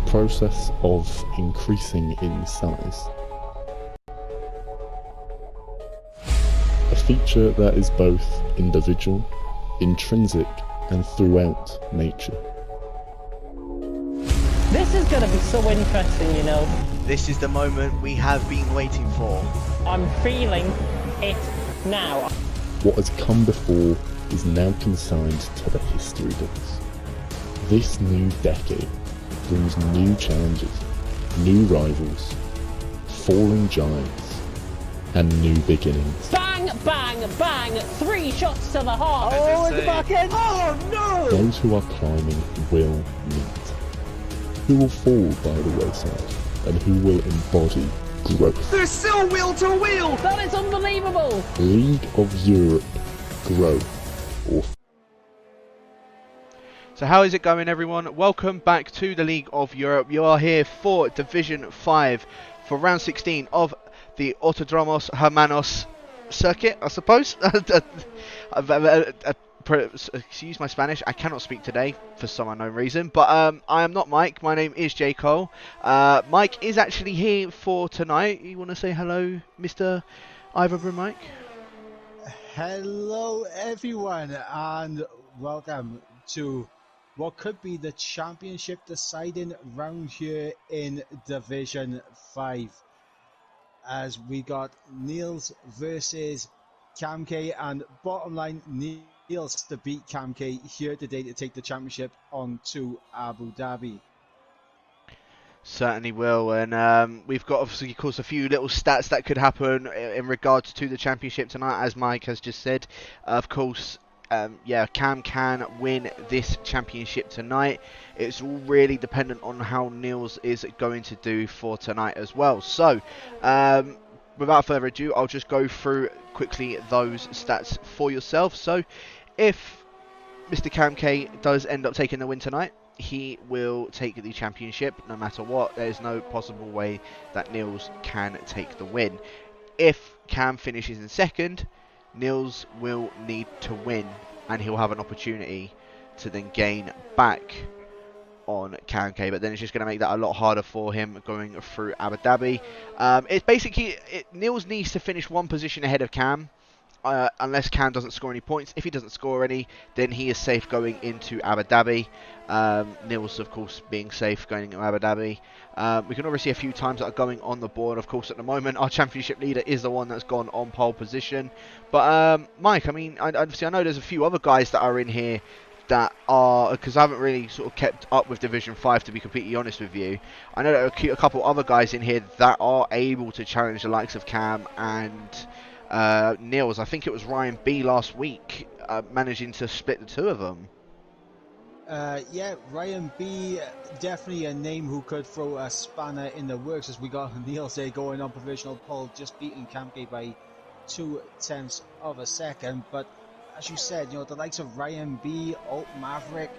process of increasing in size. A feature that is both individual, intrinsic, and throughout nature. This is going to be so interesting, you know. This is the moment we have been waiting for. I'm feeling it now. What has come before is now consigned to the history books. This new decade brings new challenges, new rivals, falling giants, and new beginnings. Bang, bang, bang! 3 shots to the heart. Oh, It's the back end. Oh no! Those who are climbing will meet. Who will fall by the wayside, and who will embody growth. There's still wheel to wheel! That is unbelievable. League of Europe, grow or So how is it going, everyone? Welcome back to the League of Europe. You are here for Division 5 for round 16 of the Autodromos Hermanos circuit, I suppose. Excuse my Spanish, I cannot speak today for some unknown reason, but I am not Mike. My name is J. Cole. Mike is actually here for tonight. You want to say hello, Mr. Iverbrook Mike? Hello everyone and welcome to what could be the championship deciding round here in Division 5, as we got Niels versus Cam K, and bottom line, Niels to beat Cam K here today to take the championship on to Abu Dhabi. Certainly will, and we've got obviously, of course, a few little stats that could happen in regards to the championship tonight, as Mike has just said. Of course, yeah, Cam can win this championship tonight. It's all really dependent on how Niels is going to do for tonight as well. So, without further ado, I'll just go through quickly those stats for yourself. So, if Mr. Cam K does end up taking the win tonight, he will take the championship no matter what. There's no possible way that Niels can take the win. If Cam finishes in second, Niels will need to win, and he'll have an opportunity to then gain back on Cam K, but then it's just going to make that a lot harder for him going through Abu Dhabi. It's basically, Niels needs to finish one position ahead of Cam, unless Cam doesn't score any points. If he doesn't score any, then he is safe going into Abu Dhabi. Niels, of course, being safe going into Abu Dhabi. We can already see a few times that are going on the board. Of course, at the moment, our championship leader is the one that's gone on pole position. But, Mike, I mean, obviously I know there's a few other guys that are in here that are, because I haven't really sort of kept up with Division 5, to be completely honest with you. I know there are a couple other guys in here that are able to challenge the likes of Cam and Niels. I think it was Ryan B last week managing to split the two of them. Yeah, Ryan B, definitely a name who could throw a spanner in the works, as we got Niels there going on provisional pole, just beating Cam K by 0.2 of a second. But as you said, you know, the likes of Ryan B, Alt Maverick,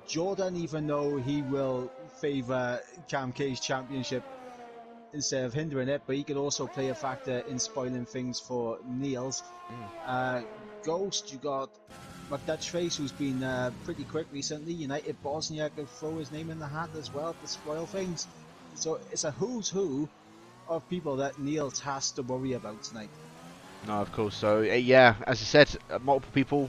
Jordan, even though he will favour Cam K's championship instead of hindering it, but he could also play a factor in spoiling things for Niels. Ghost, you got McDutch Face, who's been pretty quick recently. United Bosnia could throw his name in the hat as well to spoil things. So it's a who's who of people that Niels has to worry about tonight. No, of course. So, yeah, as I said, multiple people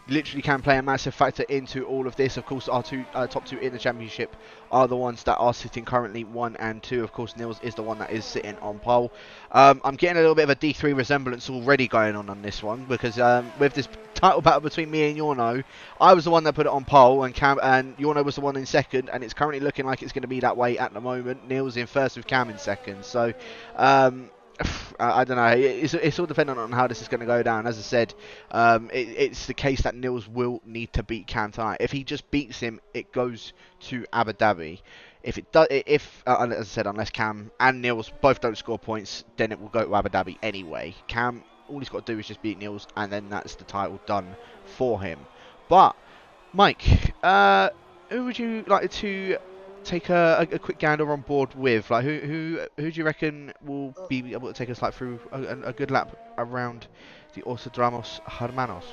literally can play a massive factor into all of this. Of course, our top two in the championship are the ones that are sitting currently 1 and 2. Of course, Niels is the one that is sitting on pole. I'm getting a little bit of a D3 resemblance already going on this one, because with this title battle between me and Yorno, I was the one that put it on pole, and Cam and Yorno was the one in second, and it's currently looking like it's going to be that way at the moment. Niels in first with Cam in second. So, I don't know. It's all dependent on how this is going to go down. As I said, it's the case that Niels will need to beat Cam tonight. If he just beats him, it goes to Abu Dhabi. If it does, as I said, unless Cam and Niels both don't score points, then it will go to Abu Dhabi anyway. Cam, all he's got to do is just beat Niels, and then that's the title done for him. But Mike, who would you like to take a quick gander on board with? Like, who do you reckon will be able to take us like through a good lap around the Autodromos Hermanos?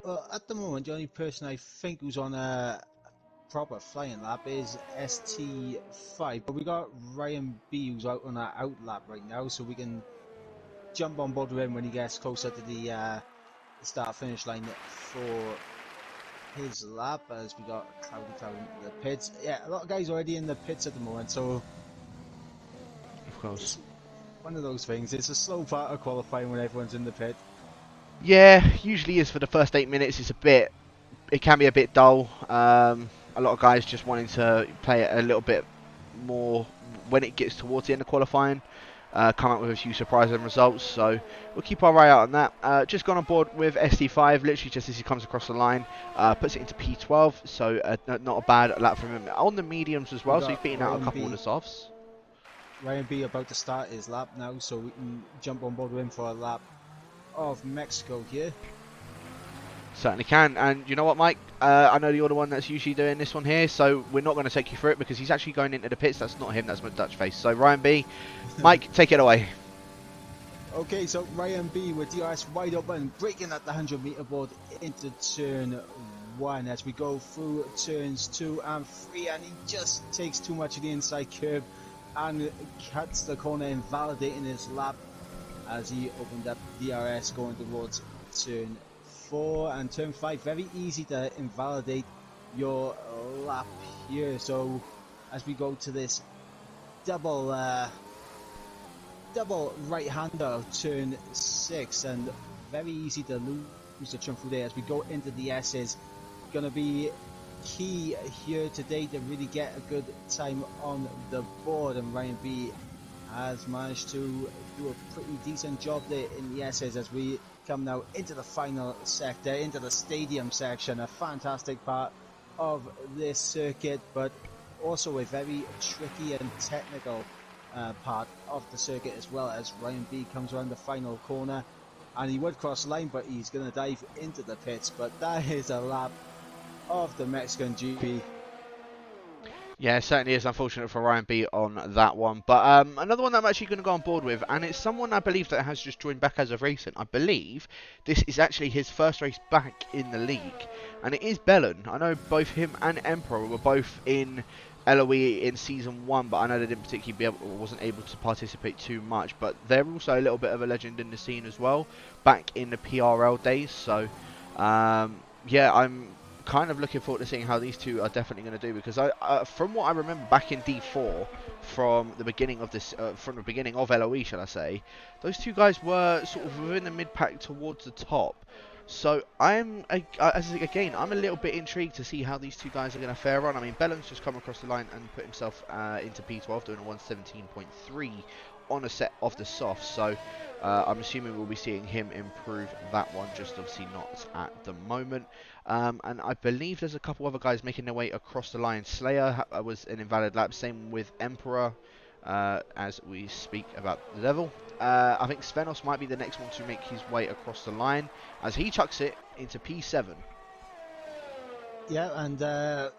Well, at the moment, the only person I think who's on a proper flying lap is ST5. But we got Ryan B who's out on our out lap right now, so we can jump on board with him when he gets closer to the start finish line for his lap, as we got Cloudy Cloud into the pits. Yeah, a lot of guys already in the pits at the moment, so Of course. it's one of those things. It's a slow part of qualifying when everyone's in the pit. Yeah, usually is for the first 8 minutes. It can be a bit dull. A lot of guys just wanting to play it a little bit more when it gets towards the end of qualifying. Come out with a few surprising results, so we'll keep our eye out on that. Just gone on board with ST5, literally just as he comes across the line, puts it into P12, so not a bad lap from him on the mediums as well. So he's beating out a couple of the softs. Ryan B about to start his lap now, so we can jump on board with him for a lap of Mexico here. Certainly can. And you know what, Mike? I know you're the one that's usually doing this one here, so we're not going to take you through it because he's actually going into the pits. That's not him, that's my Dutch face. So Ryan B, Mike, take it away. Okay, so Ryan B with DRS wide open, breaking at the 100-meter board into turn 1 as we go through turns 2 and 3, and he just takes too much of the inside curb and cuts the corner, invalidating his lap as he opened up DRS going towards turn 4 and turn 5. Very easy to invalidate your lap here. So as we go to this double right-hander turn 6, and very easy to lose the trim through there as we go into the S's. Gonna be key here today to really get a good time on the board, and Ryan B has managed to do a pretty decent job there in the S's as we come now into the final sector, into the stadium section. A fantastic part of this circuit, but also a very tricky and technical part of the circuit as well, as Ryan B comes around the final corner, and he would cross the line, but he's going to dive into the pits. But that is a lap of the Mexican GP. Yeah, it certainly is unfortunate for Ryan B on that one. But another one that I'm actually going to go on board with, and it's someone I believe that has just joined back as of recent. I believe this is actually his first race back in the league, and it is Bellon. I know both him and Emperor were both in LOE in season 1, but I know they didn't particularly wasn't able to participate too much. But they're also a little bit of a legend in the scene as well, back in the PRL days. So yeah, I'm kind of looking forward to seeing how these two are definitely going to do, because from what I remember back in D4, from the beginning of this, from the beginning of LOE, shall I say, those two guys were sort of within the mid pack towards the top. So I'm a little bit intrigued to see how these two guys are going to fare on. I mean, Bellon's just come across the line and put himself into P12, doing a 117.3 on a set of the softs. So I'm assuming we'll be seeing him improve that one, just obviously not at the moment. And I believe there's a couple other guys making their way across the line. Slayer was an invalid lap, same with Emperor, as we speak about the Devil. I think Svenos might be the next one to make his way across the line, as he chucks it into P7. Yeah, and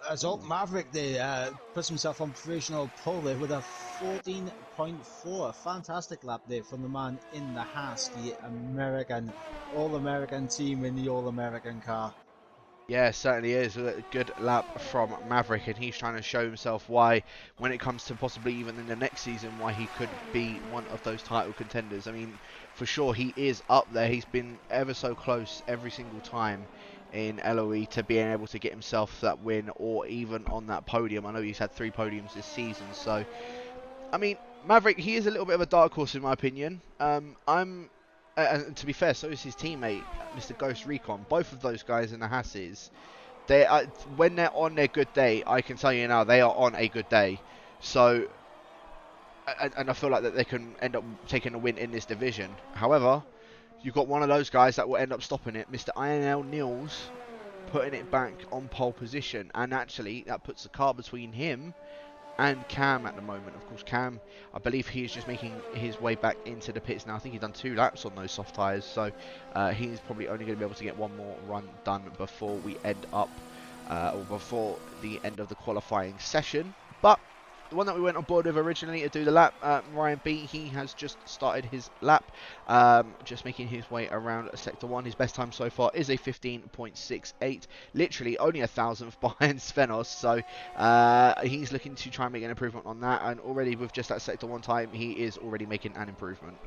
Assault Maverick there puts himself on provisional pole there with a 14.4. A fantastic lap there from the man in the Haas, the American, All-American team in the All-American car. Yeah, certainly is a good lap from Maverick, and he's trying to show himself why, when it comes to possibly even in the next season, why he could be one of those title contenders. I mean, for sure, he is up there. He's been ever so close every single time in LOE to being able to get himself that win, or even on that podium. I know he's had 3 podiums this season, so I mean, Maverick, he is a little bit of a dark horse in my opinion. And to be fair, so is his teammate, Mr. Ghost Recon. Both of those guys in the Hasses, they are, when they're on their good day, I can tell you now, they are on a good day. So, and I feel like that they can end up taking a win in this division. However, you've got one of those guys that will end up stopping it, Mr. INL Nils, putting it back on pole position. And actually, that puts the car between him and Cam at the moment. Of course, Cam, I believe he is just making his way back into the pits now. I think he's done 2 laps on those soft tyres, so he's probably only going to be able to get one more run done before we end up, or before the end of the qualifying session. But the one that we went on board with originally to do the lap, Ryan B, he has just started his lap, just making his way around Sector 1. His best time so far is a 15.68, literally only a thousandth behind Svenos, so he's looking to try and make an improvement on that, and already with just that Sector 1 time, he is already making an improvement.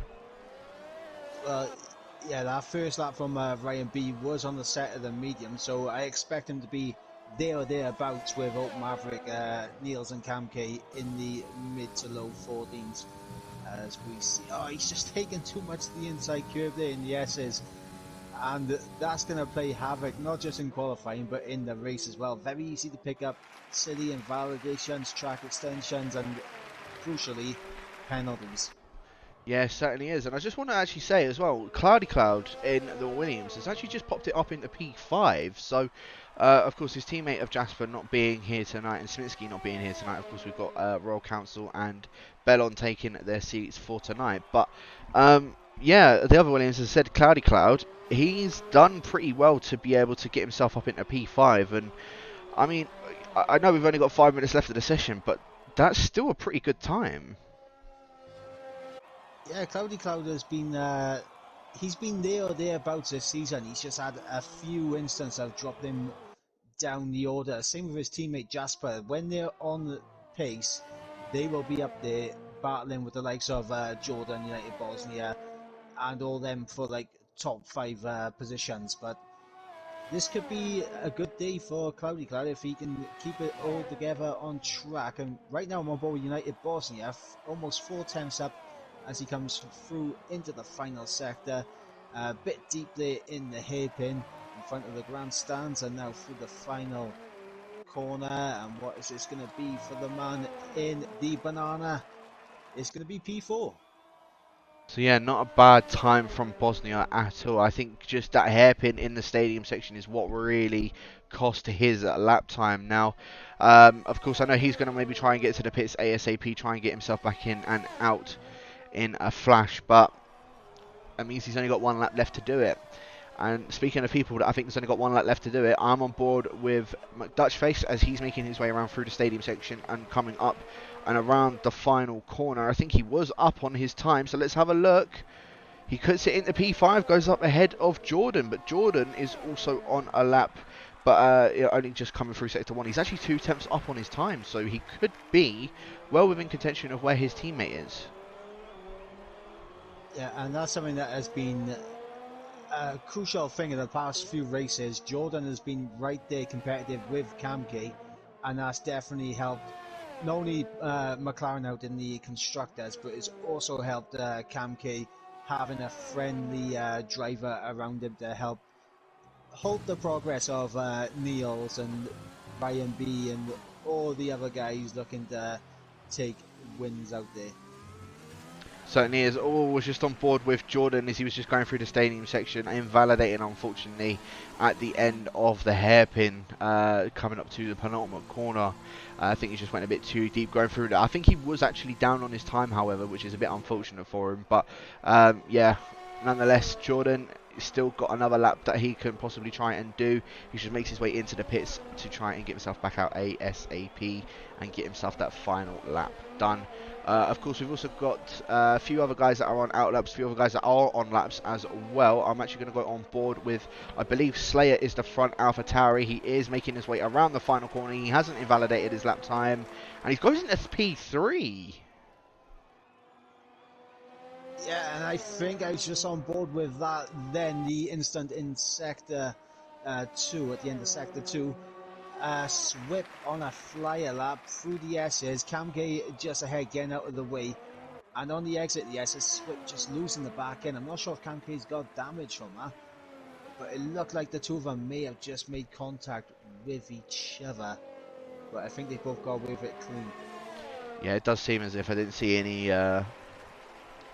Yeah, that first lap from Ryan B was on the set of the medium, so I expect him to be there or thereabouts with Oak Maverick, Niels and Cam K in the mid to low 14s. As we see, he's just taking too much to the inside curve there in the S's, and that's going to play havoc not just in qualifying but in the race as well. Very easy to pick up silly invalidations, track extensions, and crucially, penalties. Yeah, certainly is. And I just want to actually say as well, Cloudy Cloud in the Williams has actually just popped it up into P5. So, of course, his teammate of Jasper not being here tonight and Sminsky not being here tonight. Of course, we've got Royal Council and Bellon taking their seats for tonight. But, yeah, the other Williams has said Cloudy Cloud. He's done pretty well to be able to get himself up into P5. And, I mean, I know we've only got 5 minutes left of the session, but that's still a pretty good time. Yeah, Cloudy Cloud has been, he's been there or thereabouts this season. He's just had a few instances that have dropped him down the order. Same with his teammate Jasper. When they're on the pace, they will be up there battling with the likes of Jordan, United Bosnia, and all them for like top 5 positions. But this could be a good day for Cloudy Cloud if he can keep it all together on track. And right now I'm on board with United Bosnia, almost 4 tenths up as he comes through into the final sector, a bit deep there in the hairpin in front of the grandstands, and now through the final corner. And what is this going to be for the man in the banana? It's going to be P4. So yeah, not a bad time from Bosnia at all. I think just that hairpin in the stadium section is what really cost his lap time. Now, of course, I know he's going to maybe try and get to the pits ASAP, try and get himself back in and out in a flash, but that means he's only got 1 lap left to do it. And speaking of people that I think has only got 1 lap left to do it, I'm on board with McDutchface as he's making his way around through the stadium section and coming up and around the final corner. I think he was up on his time, so let's have a look. He cuts it into P5, goes up ahead of Jordan, but Jordan is also on a lap, but only just coming through Sector 1. He's actually 2 tenths up on his time, so he could be well within contention of where his teammate is. Yeah, and that's something that has been a crucial thing in the past few races. Jordan has been right there competitive with Kamke, and that's definitely helped not only McLaren out in the constructors, but it's also helped Kamke having a friendly driver around him to help halt the progress of Niels and Ryan B and all the other guys looking to take wins out there. Certainly is. Was just on board with Jordan as he was just going through the stadium section, invalidating unfortunately at the end of the hairpin coming up to the penultimate corner. I think he just went a bit too deep going through that. I think he was actually down on his time, however, which is a bit unfortunate for him. But yeah, nonetheless, Jordan still got another lap that he can possibly try and do. He just makes his way into the pits to try and get himself back out ASAP and get himself that final lap done. Of course, we've also got a few other guys that are on out laps, a few other guys that are on laps as well. I'm actually going to go on board with, I believe Slayer is the front AlphaTauri. He is making his way around the final corner. He hasn't invalidated his lap time, and he goes into P3. Yeah, and I think I was just on board with that then. The instant in Sector 2, at the end of Sector 2. Swip on a flyer lap through the S's. Kamke just ahead, getting out of the way. And on the exit, the S's, Swip just losing the back end. I'm not sure if Kamke's got damage from that, but it looked like the two of them may have just made contact with each other. But I think they both got away with it clean. Yeah, it does seem as if I didn't see any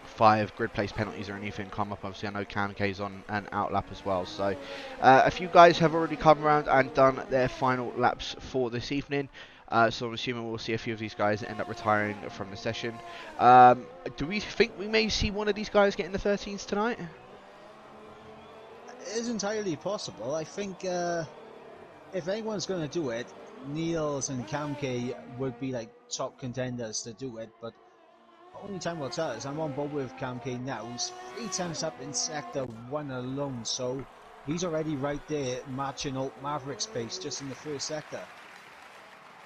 5 grid place penalties or anything come up. Obviously I know Kamke's on an out lap as well, so a few guys have already come around and done their final laps for this evening, so I'm assuming we'll see a few of these guys end up retiring from the session. Do we think we may see one of these guys getting the 13s tonight? It is entirely possible. I think if anyone's going to do it, Niels and Kamke would be like top contenders to do it, but only time will tell us. I'm on board with Kamke now. He's 3 times up in Sector 1 alone, so he's already right there matching Alt Maverick's pace just in the first sector.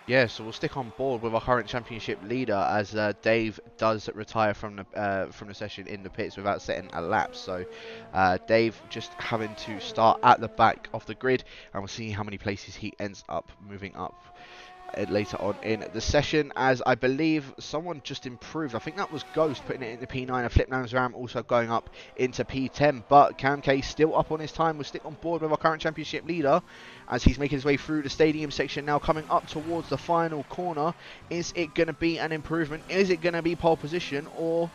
Yeah, so we'll stick on board with our current championship leader as Dave does retire from the session in the pits without setting a lap. So Dave just having to start at the back of the grid, and we'll see how many places he ends up moving up later on in the session, as I believe someone just improved. I think that was Ghost putting it into P9, and Flipnams Ram also going up into P10, but Kamke still up on his time. We'll stick on board with our current championship leader as he's making his way through the stadium section now, coming up towards the final corner. Is it going to be an improvement? Is it going to be pole position, or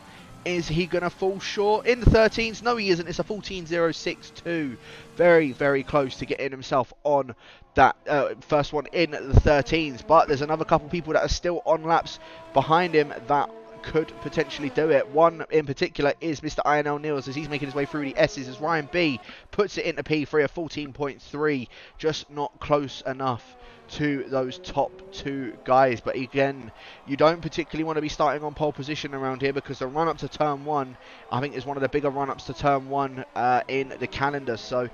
is he going to fall short in the 13s? No, he isn't. It's a 14.062. Very, very close to getting himself on that first one in the 13s. But there's another couple people that are still on laps behind him that could potentially do it. One in particular is Mr. INL Niels as he's making his way through the S's as Ryan B puts it into P3 of 14.3. Just not close enough to those top 2 guys. But again, you don't particularly want to be starting on pole position around here, because the run up to turn 1 I think is one of the bigger run ups to turn 1 in the calendar. So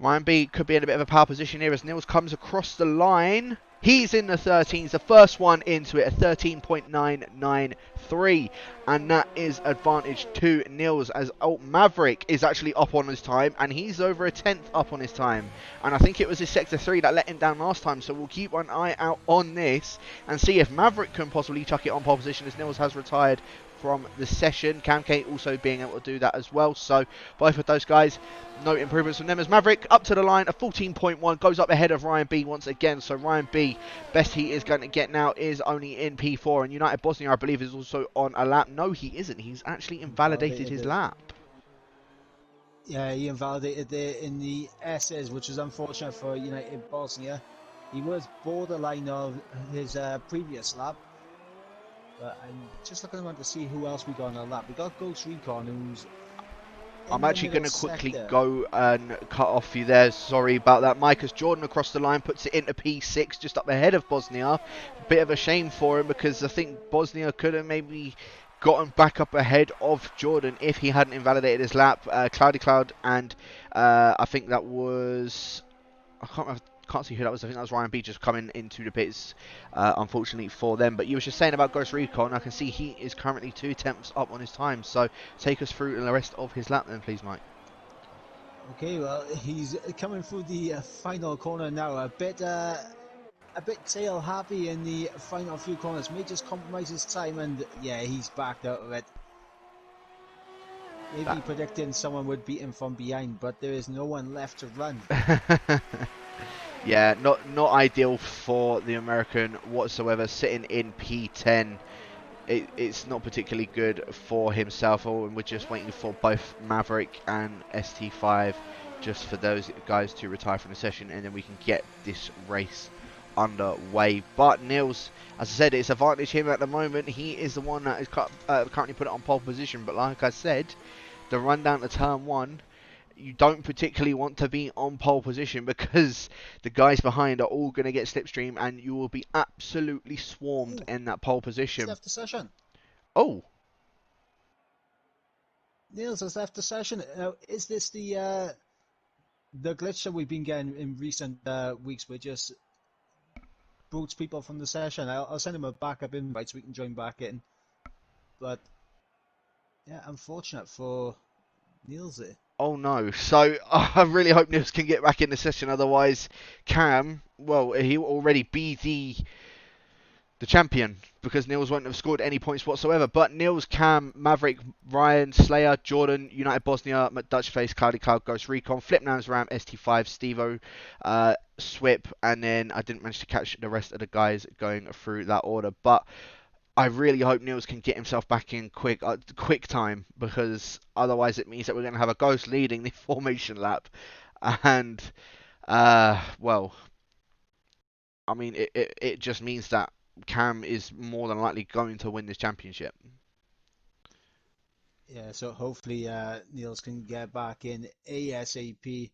Ryan B could be in a bit of a power position here as Niels comes across the line. He's in the 13s, the first one into it, a 13.993, and that is advantage to Niels as Alt Maverick is actually up on his time, and he's over a 10th up on his time, and I think it was his Sector 3 that let him down last time, so we'll keep an eye out on this and see if Maverick can possibly chuck it on pole position, as Niels has retired from the session. Kamke also being able to do that as well. So both of those guys, no improvements from them, as Maverick up to the line of 14.1 goes up ahead of Ryan B once again. So Ryan B, best he is going to get now is only in P4, and United Bosnia I believe is also on a lap. No, he isn't. He's actually invalidated his lap. Yeah, he invalidated there in the SS, which is unfortunate for United Bosnia. He was borderline of his previous lap. But I'm just looking around to see who else we got on our lap. We got Ghost Recon, who's... I'm actually going to quickly go and cut off you there. Sorry about that, Mike. As Jordan across the line puts it into P6, just up ahead of Bosnia. Bit of a shame for him, because I think Bosnia could have maybe gotten back up ahead of Jordan if he hadn't invalidated his lap. Cloudy Cloud and I think that was... I can't see who that was. I think that was Ryan B just coming into the pits, unfortunately for them. But you were just saying about Ghost Recon. I can see he is currently 2 tenths up on his time. So take us through the rest of his lap then, please, Mike. Okay, well, he's coming through the final corner now. A bit tail happy in the final few corners. May just compromise his time, and yeah, he's backed out of it. Maybe predicting someone would beat him from behind, but there is no one left to run. Yeah, not ideal for the American whatsoever, sitting in P10. It's not particularly good for himself, and we're just waiting for both Maverick and ST5 just for those guys to retire from the session, and then we can get this race underway. But Niels, as I said, it's advantage him at the moment. He is the one that is currently put it on pole position, but like I said, the run down to turn 1, you don't particularly want to be on pole position, because the guys behind are all going to get slipstream and you will be absolutely swarmed in that pole position. He's left the session. Oh, Niels has left the session. Now, is this the glitch that we've been getting in recent weeks, where just boots people from the session? I'll send him a backup invite so we can join back in. But yeah, unfortunate for Niels there. oh no. So I really hope Niels can get back in the session, otherwise Cam, well, he will already be the champion, because Niels won't have scored any points whatsoever. But Niels, Cam, Maverick, Ryan, Slayer, Jordan, United Bosnia, Dutchface, Cloudy Cloud, Ghost Recon, Flipnams Ram, ST5, Stevo, Swip, and then I didn't manage to catch the rest of the guys going through that order. But I really hope Niels can get himself back in quick time, because otherwise it means that we're going to have a Ghost leading the formation lap, and well, I mean it just means that Cam is more than likely going to win this championship. Yeah, so hopefully Niels can get back in ASAP,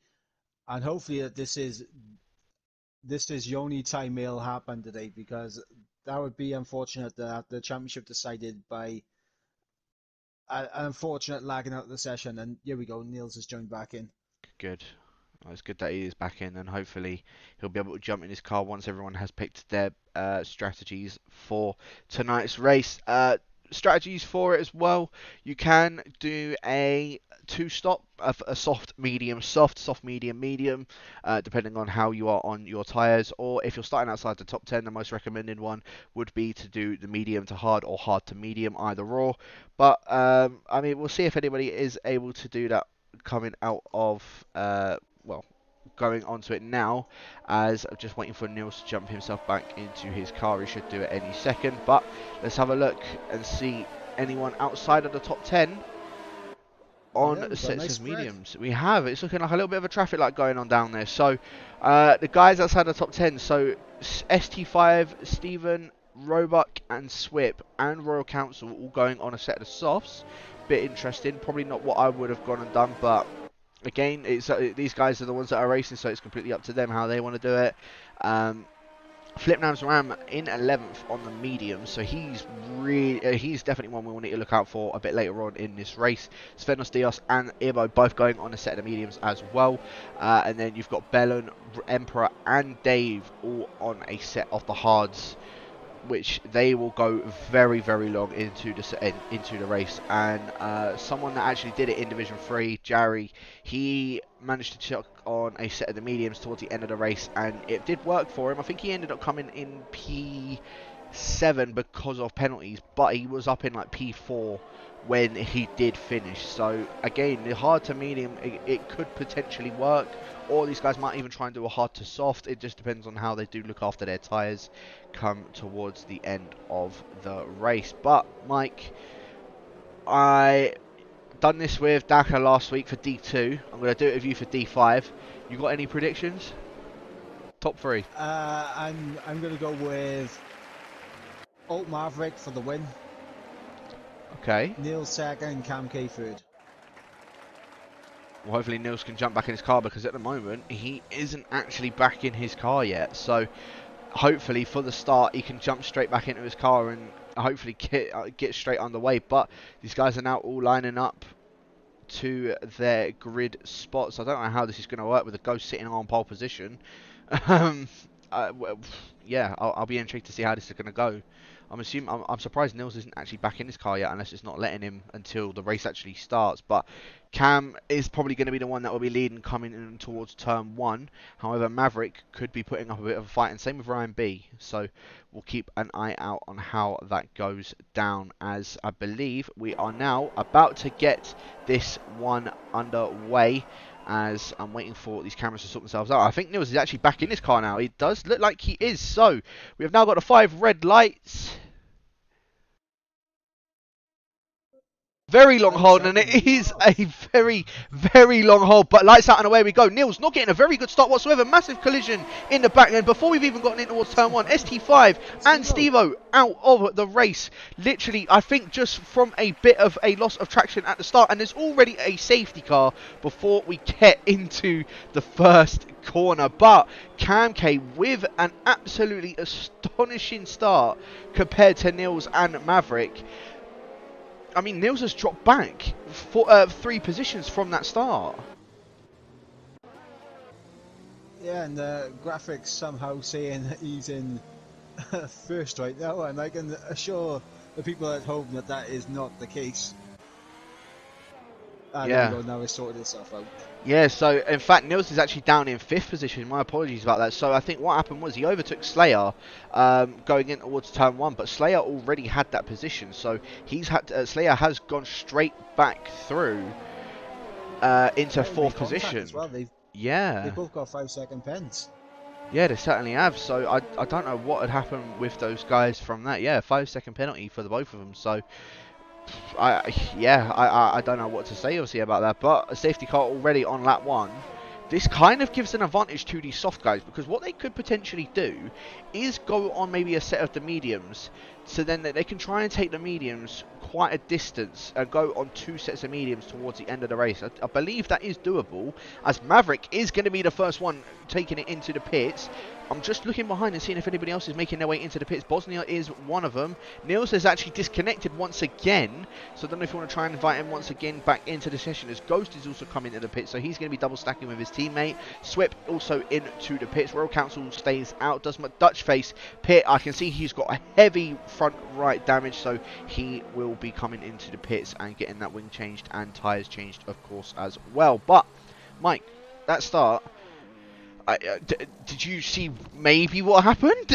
and hopefully this is this is the only time it'll happen today, because that would be unfortunate that the championship decided by an unfortunate lagging out of the session. And here we go, Niels has joined back in. Good. Well, it's good that he is back in, and hopefully he'll be able to jump in his car once everyone has picked their strategies for tonight's race. Strategies for it as well. You can do a two-stop, a soft, medium, soft, soft, medium, medium, depending on how you are on your tyres. Or if you're starting outside the top 10, the most recommended one would be to do the medium to hard or hard to medium, either or. But I mean, we'll see if anybody is able to do that coming out of well, going onto it now, as I'm just waiting for Niels to jump himself back into his car. He should do it any second, but let's have a look and see anyone outside of the top 10 on sets of mediums. We have. It's looking like a little bit of a traffic light going on down there. So the guys outside the top 10, so ST5, Stephen, Roebuck and Swip and Royal Council all going on a set of softs. Bit interesting. Probably not what I would have gone and done, but again, it's these guys are the ones that are racing, so it's completely up to them how they want to do it. Flipnams Ram in 11th on the medium, so he's definitely one we will need to look out for a bit later on in this race. Svenos Dios and Ibo both going on a set of the mediums as well, and then you've got Bellon, Emperor and Dave all on a set of the hards, which they will go very, very long into the race. And someone that actually did it in Division 3, Jarry, he managed to chuck on a set of the mediums towards the end of the race, and it did work for him. I think he ended up coming in P7 because of penalties, but he was up in like P4 when he did finish. So again, the hard to medium, it could potentially work, or these guys might even try and do a hard to soft. It just depends on how they do look after their tyres come towards the end of the race. But Mike, I done this with Dakar last week for D2. I'm going to do it with you for D5. You got any predictions? Top 3. I'm going to go with Alt Maverick for the win. Okay. Niels second and Cam K third. Well, hopefully Niels can jump back in his car, because at the moment he isn't actually back in his car yet. So hopefully for the start he can jump straight back into his car and hopefully get straight underway. But these guys are now all lining up to their grid spots. I don't know how this is going to work with the Ghost sitting on pole position. Well, yeah, I'll be intrigued to see how this is going to go. I'm surprised Niels isn't actually back in his car yet, unless it's not letting him until the race actually starts. But Cam is probably going to be the one that will be leading coming in towards turn 1. However, Maverick could be putting up a bit of a fight, and same with Ryan B. So we'll keep an eye out on how that goes down, as I believe we are now about to get this one underway, as I'm waiting for these cameras to sort themselves out. I think Niels is actually back in his car now. It does look like he is. So we have now got the 5 red lights. Very long hold, and it is a very, very long hold, but lights out and away we go. Niels not getting a very good start whatsoever. Massive collision in the back end before we've even gotten in towards turn 1. ST5 and Stevo out of the race. Literally, I think just from a bit of a loss of traction at the start, and there's already a safety car before we get into the first corner. But Cam K with an absolutely astonishing start compared to Niels and Maverick. I mean, Niels has dropped back for 3 positions from that start. Yeah, and the graphics somehow saying that he's in first right now, and I can assure the people at home that that is not the case. Yeah. There we go, now it's sorted itself out. Yeah, so in fact Niels is actually down in 5th position. My apologies about that. So I think what happened was he overtook Slayer going in towards turn 1, but Slayer already had that position, so he's had Slayer has gone straight back through into 4th position. As well. They both got 5-second pens. Yeah, they certainly have. So I don't know what had happened with those guys from that. Yeah, 5-second penalty for the both of them. So I don't know what to say obviously about that, but a safety car already on lap 1. This kind of gives an advantage to these soft guys, because what they could potentially do is go on maybe a set of the mediums, so then they can try and take the mediums quite a distance and go on 2 sets of mediums towards the end of the race. I believe that is doable, as Maverick is going to be the first one taking it into the pits. I'm just looking behind and seeing if anybody else is making their way into the pits. Bosnia is one of them. Niels has actually disconnected once again, so I don't know if you want to try and invite him once again back into the session, as Ghost is also coming into the pit, so he's going to be double stacking with his teammate. Swip also into the pits. Royal Council stays out. Does Dutchface pit? I can see he's got a heavy front right damage, so he will be coming into the pits and getting that wing changed and tyres changed, of course, as well. But, Mike, that start... did you see maybe what happened?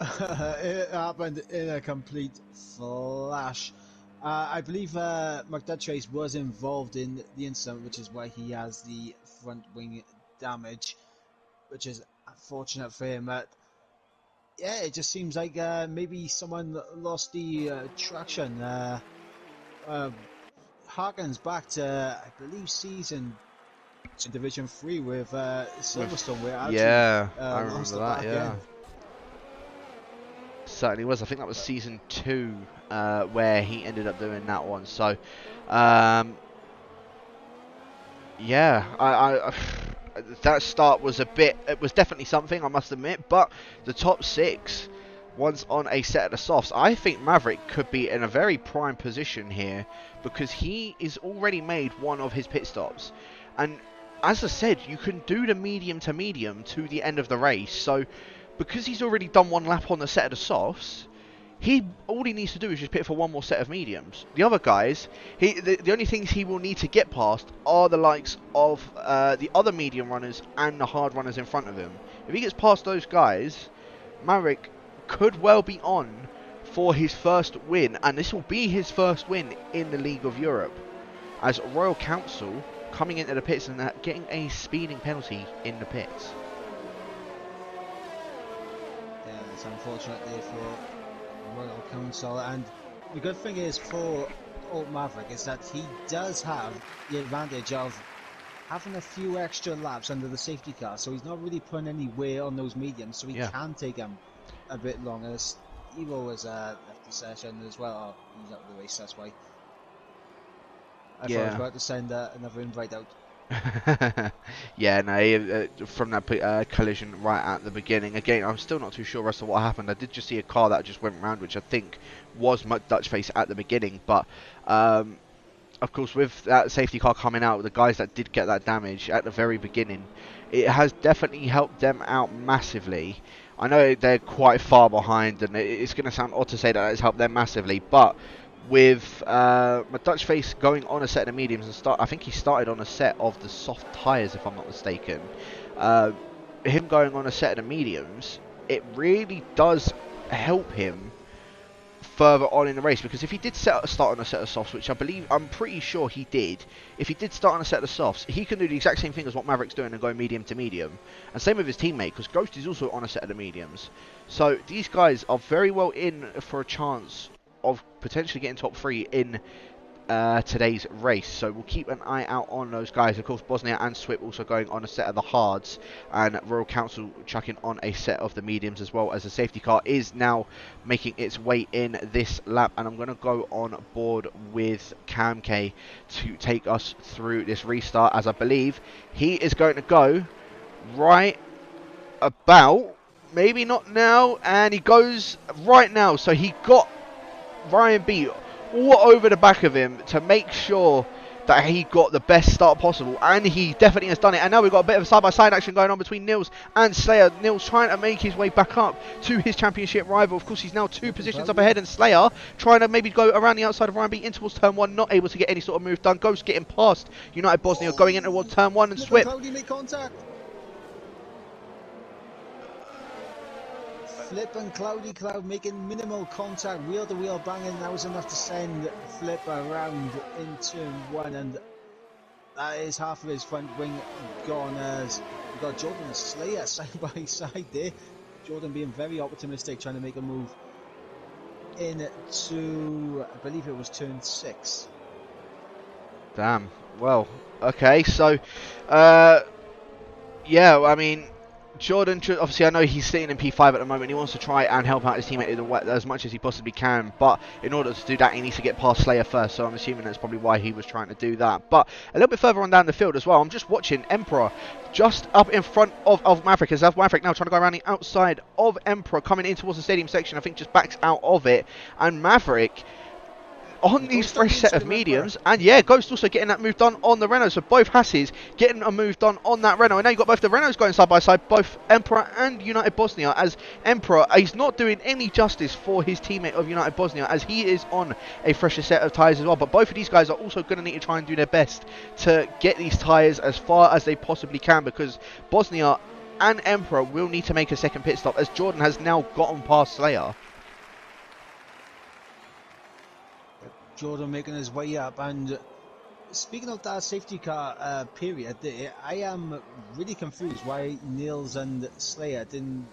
It happened in a complete flash. I believe McDutchface was involved in the incident, which is why he has the front wing damage, which is unfortunate for him. Yeah, it just seems like maybe someone lost the traction. Harkens back to, I believe, season in Division 3 with Silverstone, where actually, I remember lost the that. back Yeah, end. certainly was. I think that was season 2 where he ended up doing that one. So, yeah, I that start was a bit. It was definitely something, I must admit. But the top 6, once on a set of the softs, I think Maverick could be in a very prime position here, because he is already made one of his pit stops, and as I said, you can do the medium to medium to the end of the race. So, because he's already done one lap on the set of the softs, all he needs to do is just pit for one more set of mediums. The other guys, the only things he will need to get past are the likes of the other medium runners and the hard runners in front of him. If he gets past those guys, Maverick could well be on for his first win, and this will be his first win in the League of Europe, as Royal Council coming into the pits and getting a speeding penalty in the pits. Yeah, it's unfortunately for Royal Council, and the good thing is for Old Maverick is that he does have the advantage of having a few extra laps under the safety car, so he's not really putting any weight on those mediums, so he can take them a bit longer. Evo has left the session as well. Oh, he's out of the race, that's why. I thought I was about to send another invite out. Yeah, no, from that collision right at the beginning. Again, I'm still not too sure as to what happened. I did just see a car that just went round, which I think was Dutchface at the beginning. But, of course, with that safety car coming out, the guys that did get that damage at the very beginning, it has definitely helped them out massively. I know they're quite far behind, and it's going to sound odd to say that it's helped them massively, but with Dutchface going on a set of mediums and I think he started on a set of the soft tyres, if I'm not mistaken. Him going on a set of the mediums, it really does help him further on in the race, because if he did start on a set of softs, which I'm pretty sure he did, if he did start on a set of softs, he can do the exact same thing as what Maverick's doing and go medium to medium. And same with his teammate, because Ghost is also on a set of the mediums. So these guys are very well in for a chance of potentially getting top 3 in today's race. So we'll keep an eye out on those guys. Of course, Bosnia and Swip also going on a set of the hards, and Royal Council chucking on a set of the mediums, as well as the safety car is now making its way in this lap. And I'm going to go on board with Cam K to take us through this restart, as I believe he is going to go right about, maybe not now, and he goes right now. So he got Ryan B all over the back of him to make sure that he got the best start possible, and he definitely has done it. And now we've got a bit of side-by-side action going on between Niels and Slayer. Niels trying to make his way back up to his championship rival. Of course, he's now 2 positions up ahead, and Slayer trying to maybe go around the outside of Ryan B in towards turn 1, not able to get any sort of move done. Ghost getting past United Bosnia, going in towards turn 1, and Swip. Make contact. Flip and Cloudy Cloud making minimal contact, wheel to wheel banging. That was enough to send Flip around in turn 1, and that is half of his front wing gone, as we've got Jordan and Slayer side by side there. Jordan being very optimistic, trying to make a move into, I believe it was turn 6. Damn. Well, okay, so yeah, I mean, Jordan, obviously, I know he's sitting in P5 at the moment. He wants to try and help out his teammate as much as he possibly can. But in order to do that, he needs to get past Slayer first. So I'm assuming that's probably why he was trying to do that. But a little bit further on down the field as well, I'm just watching Emperor just up in front of Maverick. As Maverick now trying to go around the outside of Emperor, coming in towards the stadium section. I think just backs out of it. And Maverick, on these fresh set of mediums, and yeah, Ghost also getting that move done on the Renault, so both Hasses getting a move done on that Renault, and now you've got both the Renaults going side by side, both Emperor and United Bosnia, as Emperor, he's not doing any justice for his teammate of United Bosnia, as he is on a fresher set of tyres as well, but both of these guys are also going to need to try and do their best to get these tyres as far as they possibly can, because Bosnia and Emperor will need to make a second pit stop, as Jordan has now gotten past Slayer. Jordan making his way up, and speaking of that safety car period, I am really confused why Niels and Slayer didn't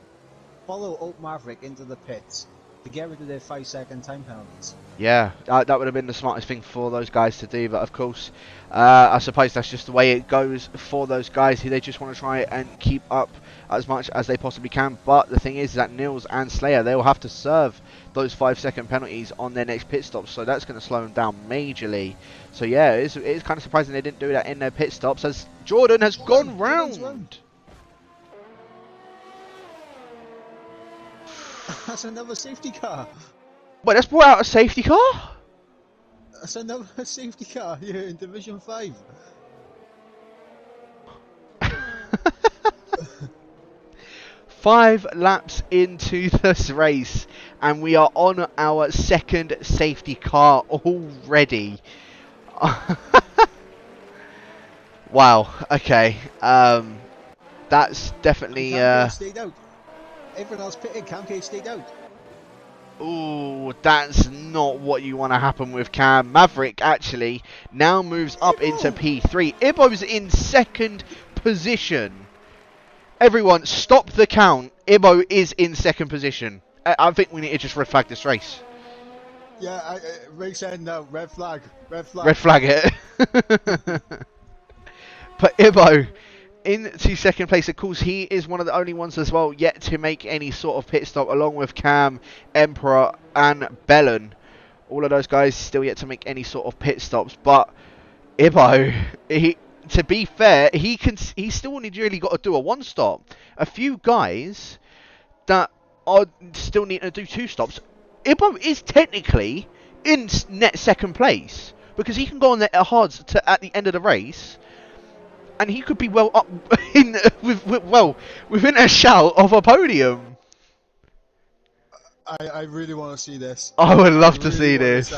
follow Oak Maverick into the pits to get rid of their 5-second time penalties. Yeah, that would have been the smartest thing for those guys to do, but of course, I suppose that's just the way it goes for those guys. They just want to try and keep up as much as they possibly can, but the thing is that Niels and Slayer, they will have to serve those 5-second penalties on their next pit stops, so that's going to slow them down majorly. So yeah, it is kind of surprising they didn't do that in their pit stops, as Jordan has gone round. That's another safety car. Wait, that's brought out a safety car? That's another safety car here in Division 5. Five laps into this race, and we are on our second safety car already. Wow. Okay. That's definitely. Stayed out. Everyone else pitted. Camke stayed out. Ooh, that's not what you want to happen with Cam. Maverick actually now moves up into P3. Ibo's in second position. Everyone, stop the count. Ibo is in second position. I think we need to just red flag this race. Yeah, Ray said no. Red flag. Red flag. Red flag it. But Ibo into second place. Of course, he is one of the only ones as well yet to make any sort of pit stop, along with Cam, Emperor, and Bellon. All of those guys still yet to make any sort of pit stops. But Ibo, to be fair, he still only really got to do a one stop. A few guys that are still need to do two stops. Ibo is technically in net second place because he can go on the hards at the end of the race, and he could be well up in within a shout of a podium. I really want to see this. I would love to see this.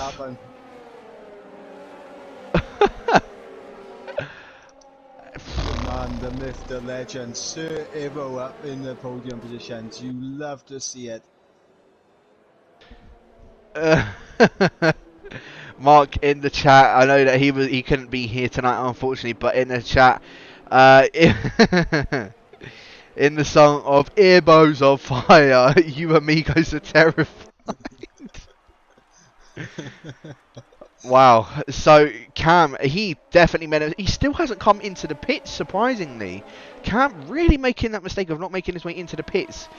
Man, the myth, the legend, Sir Ivo up in the podium positions. You love to see it. Mark in the chat, I know that he couldn't be here tonight, unfortunately, but in the chat, in the song of Earbows of Fire, you amigos are terrified. Wow. So Cam, he definitely he still hasn't come into the pits, surprisingly. Cam really making that mistake of not making his way into the pits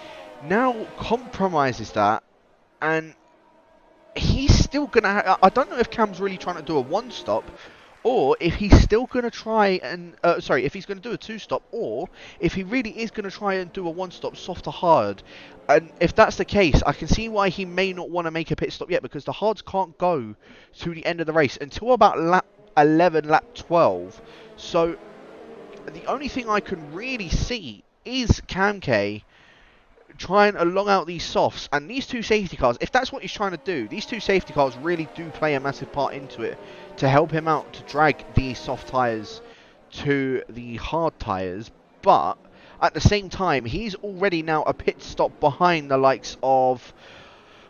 now compromises that, and he's still gonna I don't know if Cam's really trying to do a one stop, or if he's still going to try and if he's going to do a two stop, or if he really is going to try and do a one stop soft to hard. And if that's the case, I can see why he may not want to make a pit stop yet, because the hards can't go to the end of the race until about lap 11, lap 12. So the only thing I can really see is Camke trying to long out these softs, and these two safety cars, if that's what he's trying to do, these two safety cars really do play a massive part into it to help him out to drag these soft tyres to the hard tyres. But at the same time, he's already now a pit stop behind the likes of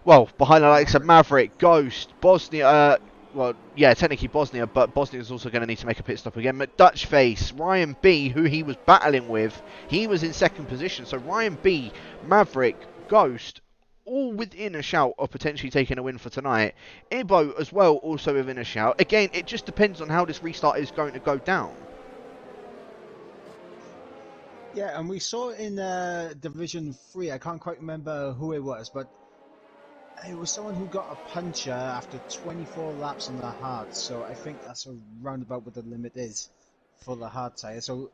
Maverick, Ghost, Bosnia, well, yeah, technically Bosnia, but Bosnia is also going to need to make a pit stop again. McDutchface, Ryan B, who he was battling with, he was in second position. So Ryan B, Maverick, Ghost, all within a shout of potentially taking a win for tonight. Ibo as well, also within a shout. Again, it just depends on how this restart is going to go down. Yeah, and we saw in Division 3, I can't quite remember who it was, but it was someone who got a puncture after 24 laps on the hard, so I think that's around about what the limit is for the hard tyre. So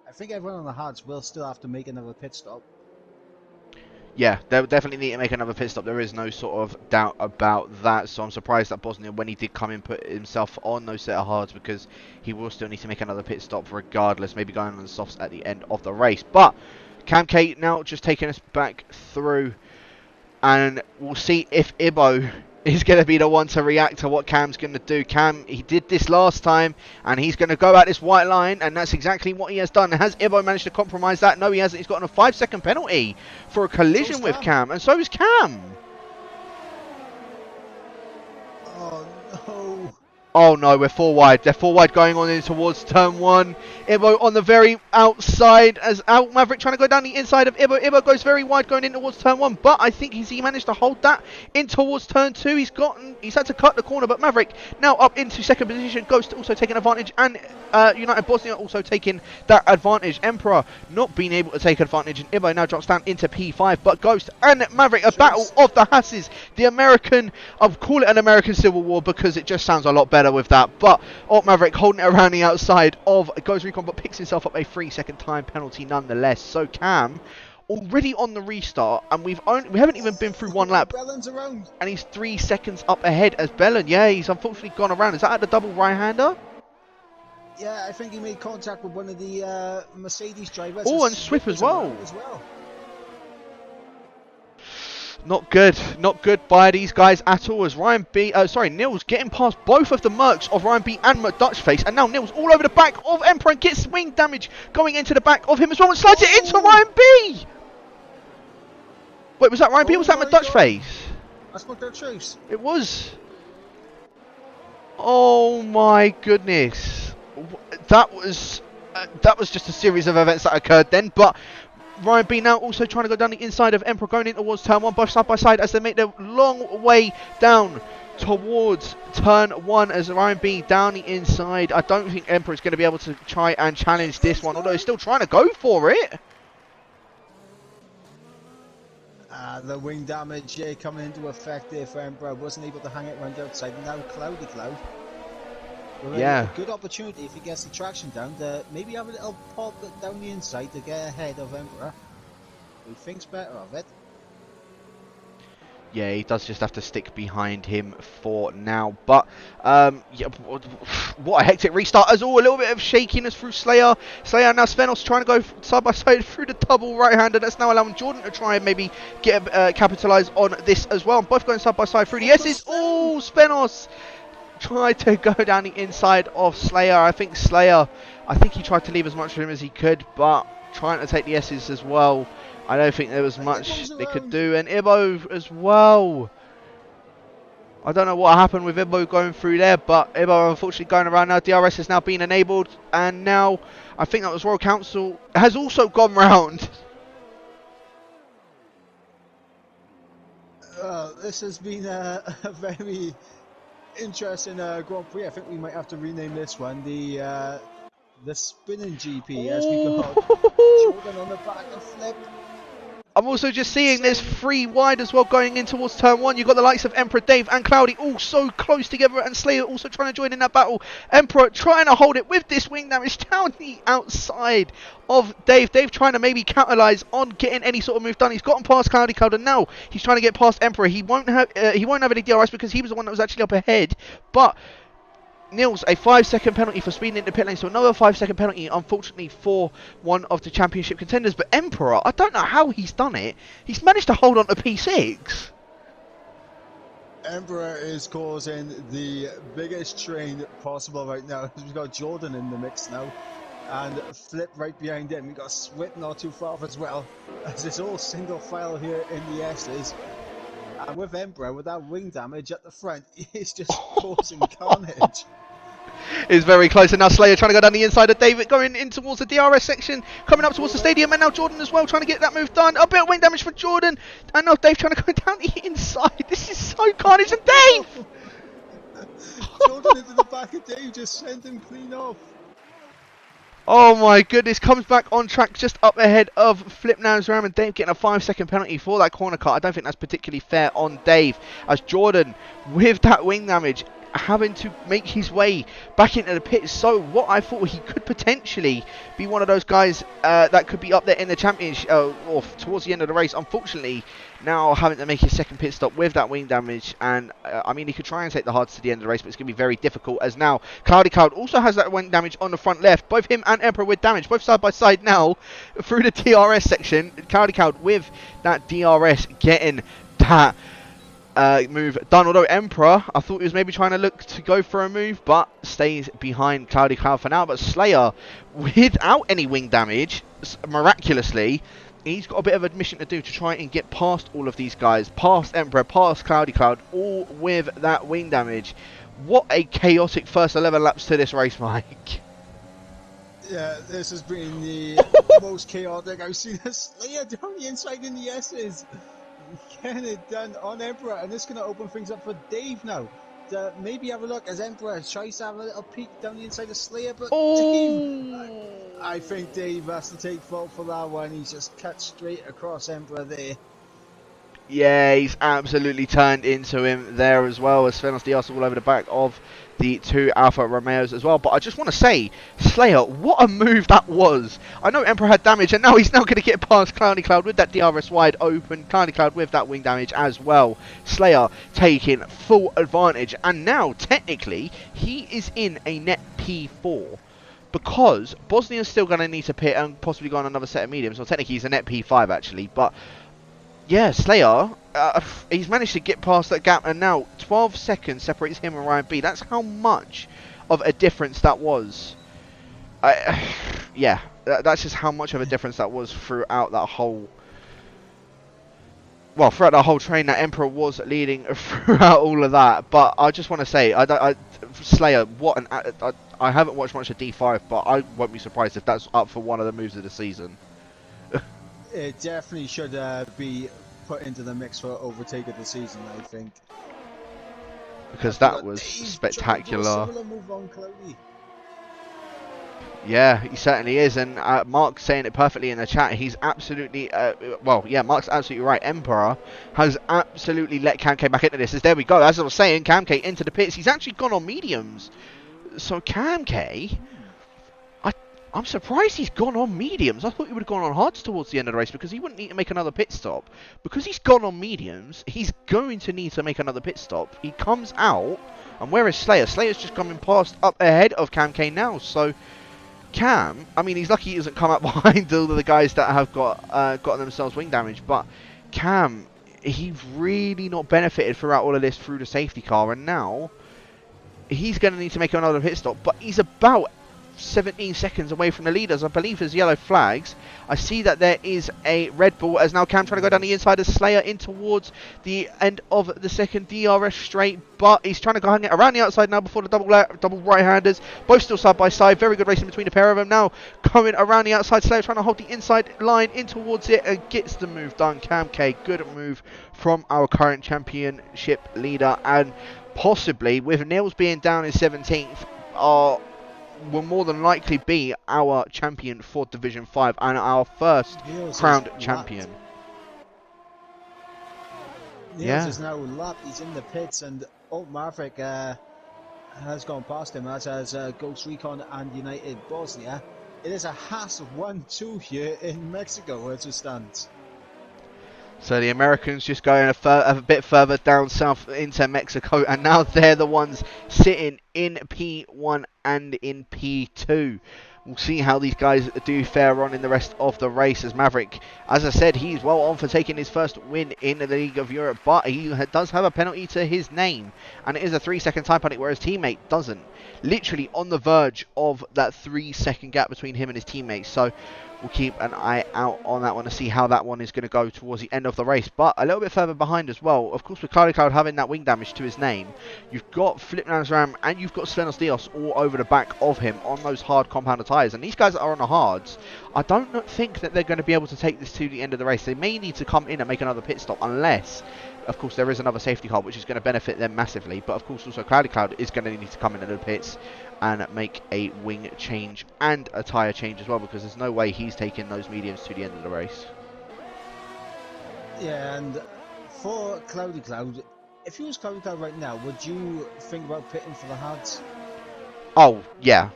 I think everyone on the hards will still have to make another pit stop. Yeah, they'll definitely need to make another pit stop. There is no sort of doubt about that. So I'm surprised that Bosnia, when he did come in, put himself on those set of hards, because he will still need to make another pit stop regardless. Maybe going on the softs at the end of the race. But Cam K now just taking us back through, and we'll see if Ibo is going to be the one to react to what Cam's going to do. Cam, he did this last time, and he's going to go at this white line, and that's exactly what he has done. Has Ibo managed to compromise that? No, he hasn't. He's gotten a 5-second penalty for a collision with Cam, and so is Cam. Oh no. Oh no, we're 4 wide. They're 4 wide going on in towards turn 1. Ibo on the very outside as Out Maverick trying to go down the inside of Ibo. Ibo goes very wide going in towards turn 1, but I think he managed to hold that in towards turn 2. He's had to cut the corner, but Maverick now up into second position. Ghost also taking advantage, and United Bosnia also taking that advantage. Emperor not being able to take advantage, and Ibo now drops down into P5, but Ghost and Maverick, a battle of the Hasses. The American, I'll call it an American Civil War because it just sounds a lot better with that, but Alt Maverick holding it around the outside of Ghost Recon, but picks himself up a 3-second time penalty nonetheless. So Cam already on the restart, and we haven't even been through 1 lap, Bellon's around, and he's 3 seconds up ahead as Bellon. Yeah, he's unfortunately gone around. Is that at the double right-hander? Yeah, I think he made contact with one of the Mercedes drivers. Oh, and Swip as well. Not good by these guys at all, as Nils getting past both of the Mercs of Ryan B and McDutchface, and now Nils all over the back of Emperor and gets wing damage going into the back of him as well, and slides it into Ryan B! Wait, was that Ryan B or was that McDutchface? That's McDutchface. It was. Oh my goodness. That was just a series of events that occurred then, but Ryan B now also trying to go down the inside of Emperor, going in towards turn 1, both side by side as they make their long way down towards turn 1 as Ryan B down the inside. I don't think Emperor is going to be able to try and challenge this one, although he's still trying to go for it. The wing damage coming into effect there for Emperor. Wasn't able to hang it around outside. Now Cloudy Cloud. Yeah. A good opportunity if he gets the traction down to maybe have a little pop down the inside to get ahead of Emperor. He thinks better of it. Yeah, he does just have to stick behind him for now. But, yeah, what a hectic restart. As all, a little bit of shakiness through Slayer. Slayer now Svenos trying to go side by side through the double right-hander. That's now allowing Jordan to try and maybe get capitalise on this as well. Both going side by side through the S's. Oh, Svenos tried to go down the inside of Slayer. I think he tried to leave as much of him as he could, but trying to take the S's as well. I don't think there was much they could do. And Ibo as well. I don't know what happened with Ibo going through there, but Ibo unfortunately going around now. DRS has now been enabled, and now I think that was Royal Council has also gone round. This has been a very interesting Grand Prix. I think we might have to rename this one the spinning GP as we got Jordan on the back and Flip. I'm also just seeing there's 3 wide as well going in towards turn 1. You've got the likes of Emperor Dave and Cloudy all so close together, and Slayer also trying to join in that battle. Emperor trying to hold it with this wing damage down the outside of Dave. Dave trying to maybe capitalise on getting any sort of move done. He's gotten past Cloudy Cloud, and now he's trying to get past Emperor. He won't have any DRS because he was the one that was actually up ahead, but Nils, a 5-second penalty for speeding into pit lane, so another 5-second penalty, unfortunately, for one of the championship contenders. But Emperor, I don't know how he's done it. He's managed to hold on to P6. Emperor is causing the biggest train possible right now. We've got Jordan in the mix now, and Flip right behind him. We've got Swit not too far off as well, as it's all single file here in the S's. And with Emperor, with that wing damage at the front, he's just causing carnage. It's very close, and now Slayer trying to go down the inside of David, going in towards the DRS section, coming up towards the stadium, and now Jordan as well trying to get that move done. A bit of wing damage for Jordan, and now Dave trying to go down the inside. This is so carnage, and Dave! Jordan into the back of Dave, just sent him clean off. Oh my goodness, comes back on track just up ahead of Flip Ram, and Dave getting a 5-second penalty for that corner cut. I don't think that's particularly fair on Dave, as Jordan, with that wing damage, having to make his way back into the pits. So what I thought he could potentially be one of those guys that could be up there in the championship or towards the end of the race. Unfortunately, now having to make his second pit stop with that wing damage, and I mean, he could try and take the hards to the end of the race, but it's going to be very difficult, as now Cloudy Cloud also has that wing damage on the front left. Both him and Emperor with damage, both side by side now through the DRS section. Cloudy Cloud with that DRS getting that move done, although Emperor, I thought he was maybe trying to look to go for a move, but stays behind Cloudy Cloud for now. But Slayer, without any wing damage, miraculously, he's got a bit of admission to do to try and get past all of these guys, past Emperor, past Cloudy Cloud, all with that wing damage. What a chaotic first 11 laps to this race, Mike. Yeah, this has been the most chaotic I've seen a Slayer down the inside in the S's. Getting it done on Emperor, and this is going to open things up for Dave now. Maybe have a look as Emperor tries to have a little peek down the inside of Slayer, but Dave, I think Dave has to take fault for that one. He's just cut straight across Emperor there. Yeah, he's absolutely turned into him there as well, as Svenos Diaz all over the back of the two Alfa Romeos as well. But I just want to say, Slayer, what a move that was. I know Emperor had damage, and now he's now going to get past Cloudy Cloud with that DRS wide open. Cloudy Cloud with that wing damage as well. Slayer taking full advantage, and now technically he is in a net P4. Because Bosnia's still going to need to pit and possibly go on another set of mediums. Well, technically he's a net P5 actually, but yeah, Slayer, he's managed to get past that gap, and now 12 seconds separates him and Ryan B. That's how much of a difference that was. Yeah, that's just how much of a difference that was throughout that whole... Well, throughout the whole train, that Emperor was leading throughout all of that. But I just want to say, Slayer, what an... I haven't watched much of D5, but I won't be surprised if that's up for one of the moves of the season. It definitely should be put into the mix for overtake of the season, I think. Because that was spectacular. Move on, Cloudy. Yeah, he certainly is, and Mark's saying it perfectly in the chat. He's absolutely, well, yeah, Mark's absolutely right. Emperor has absolutely let Cam K back into this. As there we go, as I was saying, Cam K into the pits. He's actually gone on mediums. So Cam K, I'm surprised he's gone on mediums. I thought he would have gone on hards towards the end of the race because he wouldn't need to make another pit stop. Because he's gone on mediums, he's going to need to make another pit stop. He comes out, and where is Slayer? Slayer's just coming past up ahead of Cam K now. So Cam, I mean, he's lucky he doesn't come up behind all of the guys that have gotten themselves wing damage. But Cam, he's really not benefited throughout all of this through the safety car, and now he's going to need to make another pit stop. But he's about 17 seconds away from the leaders. I believe there's yellow flags. I see that there is a Red Bull, as now Cam trying to go down the inside of Slayer in towards the end of the second DRS straight, but he's trying to go hang it around the outside now before the double right-handers. Both still side by side. Very good racing between the pair of them. Now coming around the outside, Slayer trying to hold the inside line in towards it and gets the move done. Cam K, good move from our current championship leader, and possibly with Nils being down in 17th, will more than likely be our champion for Division 5 and our first crowned champion. Nils is now lapped. He's in the pits, and Alt Maverick has gone past him, as has Ghost Recon and United Bosnia. It is a Haas 1-2 here in Mexico as it stands. So the Americans just going a bit further down south into Mexico, and now they're the ones sitting in P1 and in P2. We'll see how these guys do fare on in the rest of the race, as Maverick, as I said, he's well on for taking his first win in the League of Europe, but he does have a penalty to his name, and it is a 3-second time penalty, whereas teammate doesn't. Literally on the verge of that 3-second gap between him and his teammates, so we'll keep an eye out on that one to see how that one is going to go towards the end of the race. But a little bit further behind as well, of course, with Cloudy Cloud having that wing damage to his name, you've got Flip Ram and you've got Svenos Diaz all over the back of him on those hard compounded tyres. And these guys that are on the hards, I don't think that they're going to be able to take this to the end of the race. They may need to come in and make another pit stop unless Of course, there is another safety car, which is going to benefit them massively. But of course, also Cloudy Cloud is going to need to come into the pits and make a wing change and a tyre change as well, because there's no way he's taking those mediums to the end of the race. Yeah, and for Cloudy Cloud, if you was Cloudy Cloud right now, would you think about pitting for the hards? Oh, yeah,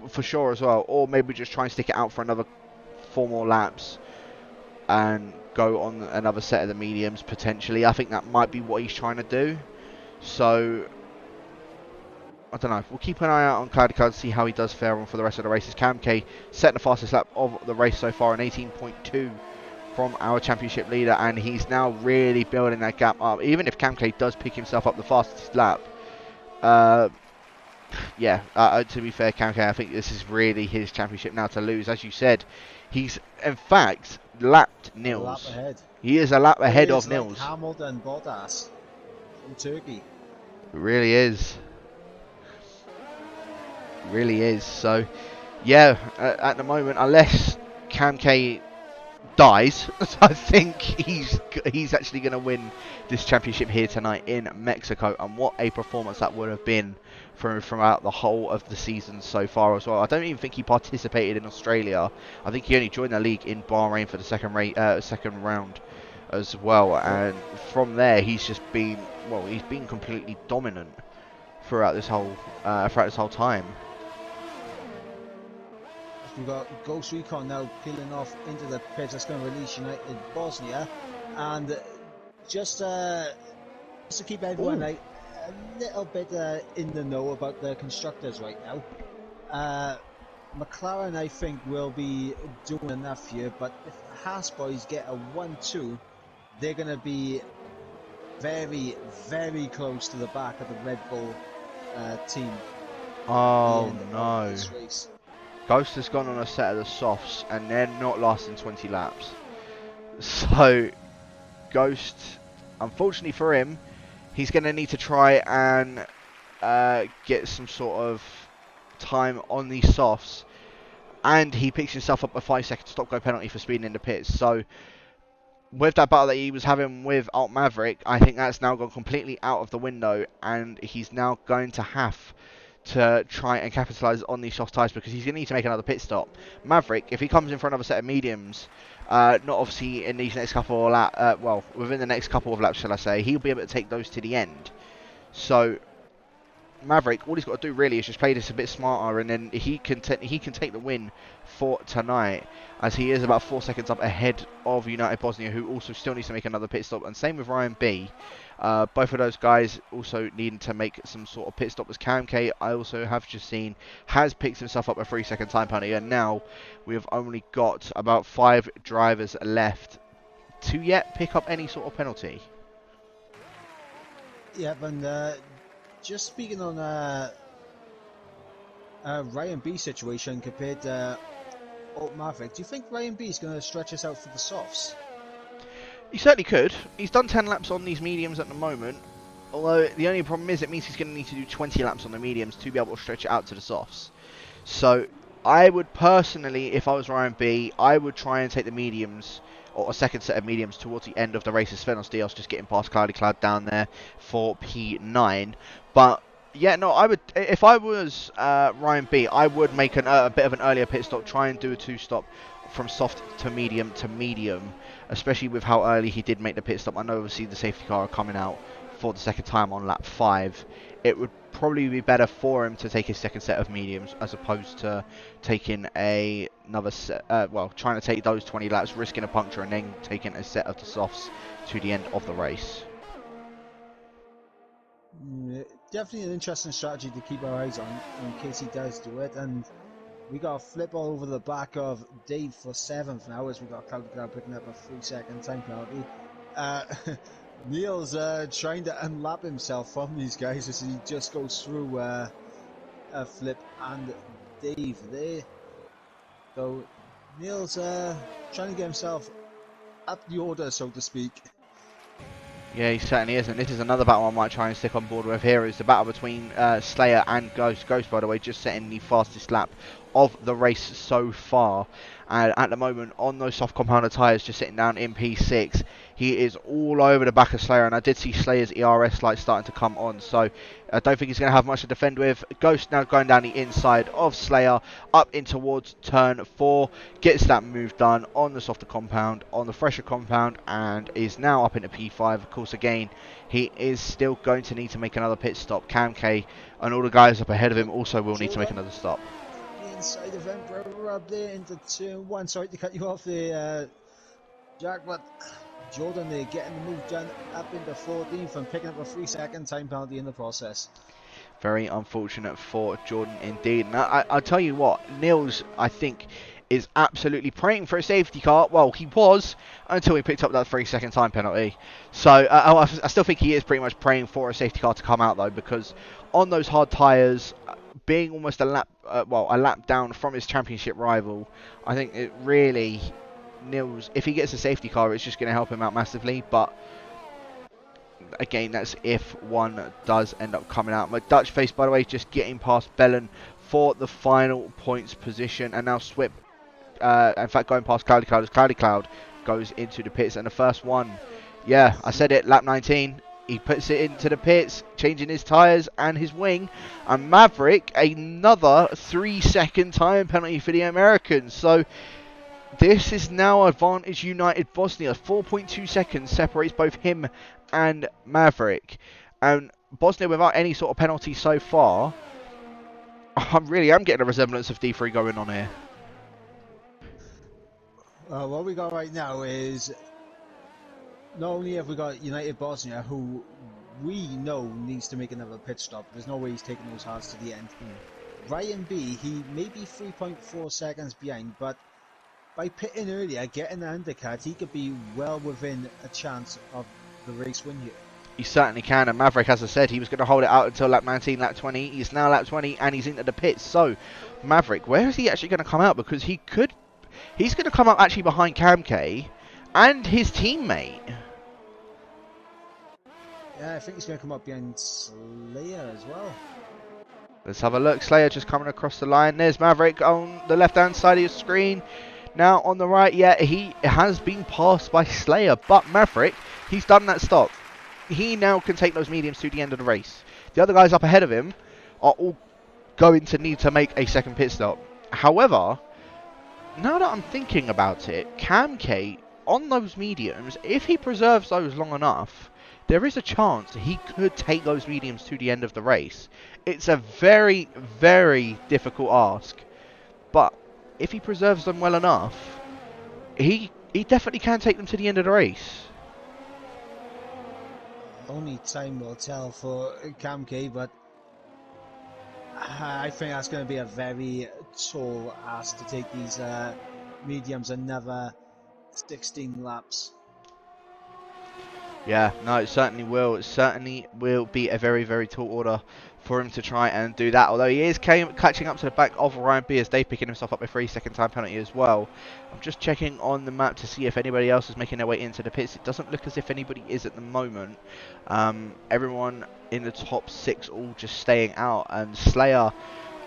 for sure as well. Or maybe just try and stick it out for another 4 more laps and go on another set of the mediums, potentially. I think that might be what he's trying to do. So, I don't know. We'll keep an eye out on Cloudy Cloud to see how he does fare on for the rest of the races. Cam K setting the fastest lap of the race so far, an 18.2 from our championship leader, and he's now really building that gap up. Even if Cam K does pick himself up the fastest lap, yeah, to be fair, Cam K, I think this is really his championship now to lose. As you said, he's in fact lapped Nils. A lap ahead. He is a lap ahead of Like Nils. Hamilton Bottas from Turkey. It really is. Really is. So, yeah, at the moment, unless Cam K dies, I think he's actually going to win this championship here tonight in Mexico. And what a performance that would have been throughout the whole of the season so far as well. I don't even think he participated in Australia. I think he only joined the league in Bahrain for the second round as well. And from there, he's just been, well, he's been completely dominant throughout this whole time. We've got Ghost Recon now peeling off into the pits. That's going to release United Bosnia. And just to keep everyone a little bit in the know about the constructors right now, McLaren, I think, will be doing enough here. But if the Haas boys get a 1-2, they're going to be very, very close to the back of the Red Bull team. Oh no. This race. Ghost has gone on a set of the softs and they're not lasting 20 laps. So, Ghost, unfortunately for him, he's going to need to try and get some sort of time on these softs. And he picks himself up a 5-second stop-go penalty for speeding in the pits. So, with that battle that he was having with Alt Maverick, I think that's now gone completely out of the window. And he's now going to have to try and capitalise on these soft tyres, because he's going to need to make another pit stop. Maverick, if he comes in for another set of mediums, not obviously in these next couple of laps, well, within the next couple of laps, shall I say, he'll be able to take those to the end. So, Maverick, all he's got to do really is just play this a bit smarter, and then he can take the win for tonight, as he is about 4 seconds up ahead of United Bosnia, who also still needs to make another pit stop, and same with Ryan B. Both of those guys also needing to make some sort of pit stop, as Cam K, I also have just seen, has picked himself up a 3-second time penalty, and now we have only got about 5 drivers left to yet pick up any sort of penalty. Yeah, and just speaking on Ryan B situation compared to Alt Maverick, do you think Ryan B is going to stretch us out for the softs? He certainly could. He's done 10 laps on these mediums at the moment, although the only problem is it means he's going to need to do 20 laps on the mediums to be able to stretch it out to the softs. So I would personally, if I was Ryan B, I would try and take the mediums, or a second set of mediums, towards the end of the race. Svenos Dios just getting past Cloudy Cloud down there for P9. But yeah, no, I would, if I was Ryan B, I would make a bit of an earlier pit stop, try and do a 2-stop from soft to medium, especially with how early he did make the pit stop. I know obviously the safety car are coming out for the second time on lap 5. It would probably be better for him to take his second set of mediums as opposed to taking another set, well, trying to take those 20 laps, risking a puncture, and then taking a set of the softs to the end of the race. Definitely an interesting strategy to keep our eyes on in case he does do it. And we got a flip all over the back of Dave for 7th now, as we got Cloudy Cloud picking up a 3-second time penalty. Neil's trying to unlap himself from these guys as he just goes through a flip, and Dave there. So Neil's trying to get himself up the order, so to speak. Yeah, he certainly is, and this is another battle I might try and stick on board with here. Is the battle between Slayer and Ghost. Ghost, by the way, just setting the fastest lap of the race so far. And at the moment, on those soft compounder tyres, just sitting down in P6, He is all over the back of Slayer, and I did see Slayer's ERS light starting to come on, so I don't think he's going to have much to defend with. Ghost now going down the inside of Slayer, up in towards turn 4, gets that move done on the softer compound, on the fresher compound, and is now up into P5. Of course, again, he is still going to need to make another pit stop. Cam K and all the guys up ahead of him also will need to make another stop. Inside of Emperor up there into turn 1. Sorry to cut you off there, Jack, but Jordan there getting the move done up into 14th and picking up a 3-second time penalty in the process. Very unfortunate for Jordan indeed. And I'll tell you what, Niels, I think, is absolutely praying for a safety car. Well, he was until he picked up that 3-second time penalty. So I still think he is pretty much praying for a safety car to come out though, because on those hard tyres, being almost a lap down from his championship rival, I think it really, Niels, if he gets a safety car, it's just going to help him out massively. But again, that's if one does end up coming out. My Dutch face, by the way, just getting past Bellin for the final points position, and now Swip, in fact, going past Cloudy Cloud as Cloudy Cloud goes into the pits, and the first one, yeah, I said it, lap 19. He puts it into the pits, changing his tyres and his wing. And Maverick, another 3-second time penalty for the Americans. So this is now Advantage United Bosnia. 4.2 seconds separates both him and Maverick. And Bosnia without any sort of penalty so far. I really am getting a resemblance of D3 going on here. What we got right now is, not only have we got United Bosnia, who we know needs to make another pit stop. There's no way he's taking those hards to the end. Ryan B, he may be 3.4 seconds behind, but by pitting earlier, getting the undercut, he could be well within a chance of the race win here. He certainly can, and Maverick, as I said, he was going to hold it out until lap 19, lap 20. He's now lap 20, and he's into the pits. So, Maverick, where is he actually going to come out? Because he's going to come out actually behind Cam K and his teammate. Yeah, I think he's going to come up behind Slayer as well. Let's have a look. Slayer just coming across the line. There's Maverick on the left-hand side of your screen. Now on the right, yeah, he has been passed by Slayer, but Maverick, he's done that stop. He now can take those mediums to the end of the race. The other guys up ahead of him are all going to need to make a second pit stop. However, now that I'm thinking about it, Cam K on those mediums, if he preserves those long enough, there is a chance he could take those mediums to the end of the race. It's a very, very difficult ask, but if he preserves them well enough, he definitely can take them to the end of the race. Only time will tell for Cam K, but I think that's going to be a very tall ask to take these mediums another 16 laps. Yeah, no, it certainly will. It certainly will be a very, very tall order for him to try and do that. Although he is catching up to the back of Ryan B as they picking himself up a 3-second time penalty as well. I'm just checking on the map to see if anybody else is making their way into the pits. It doesn't look as if anybody is at the moment. Everyone in the top 6 all just staying out, and Slayer,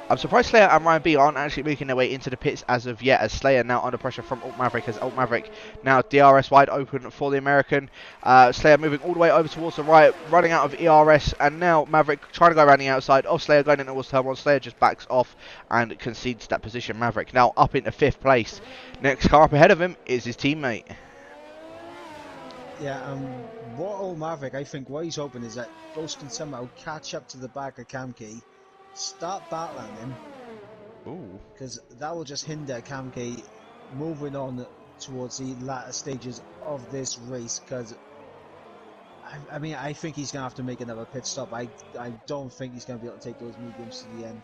I'm surprised Slayer and Ryan B aren't actually making their way into the pits as of yet, as Slayer now under pressure from Alt Maverick, as Alt Maverick now DRS wide open for the American. Slayer moving all the way over towards the right, running out of ERS, and now Maverick trying to go around the outside of Slayer, going in towards turn 1. Slayer just backs off and concedes that position. Maverick now up into 5th place. Next car up ahead of him is his teammate. Yeah, what Alt Maverick, I think what he's hoping is that Ghost can somehow catch up to the back of Cam K, start battling him, because that will just hinder Cam K moving on towards the latter stages of this race. Because I mean, I think he's gonna have to make another pit stop. I don't think he's gonna be able to take those mediums to the end.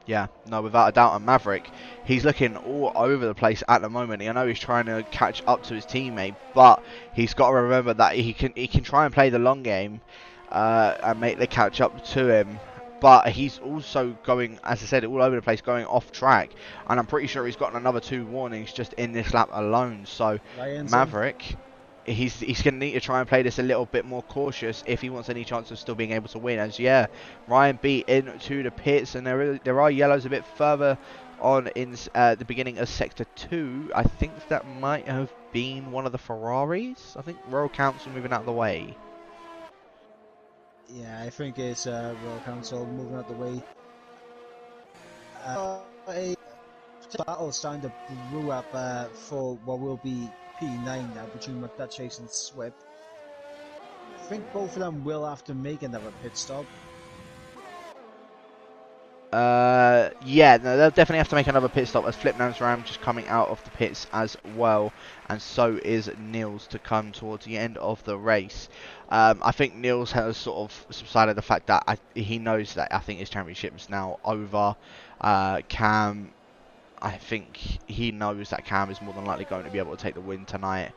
Yeah, no, without a doubt. And Maverick, he's looking all over the place at the moment. I know he's trying to catch up to his teammate, but he's got to remember that he can try and play the long game and make the catch up to him. But he's also going, as I said, all over the place, going off track. And I'm pretty sure he's gotten another 2 warnings just in this lap alone. So Maverick, he's going to need to try and play this a little bit more cautious if he wants any chance of still being able to win. As yeah, Ryan B into the pits, and there are yellows a bit further on in the beginning of sector 2. I think that might have been one of the Ferraris. I think Royal Council moving out of the way. Yeah, I think it's Royal Council moving out the way. A battle starting to brew up for what will be P9 now between McDutchase and Swift. I think both of them will have to make another pit stop. Yeah, no, they'll definitely have to make another pit stop as Flipnam's Ram just coming out of the pits as well, and so is Niels to come towards the end of the race. I think Niels has sort of subsided the fact that he knows that I think his championship is now over. Cam, I think he knows that Cam is more than likely going to be able to take the win tonight.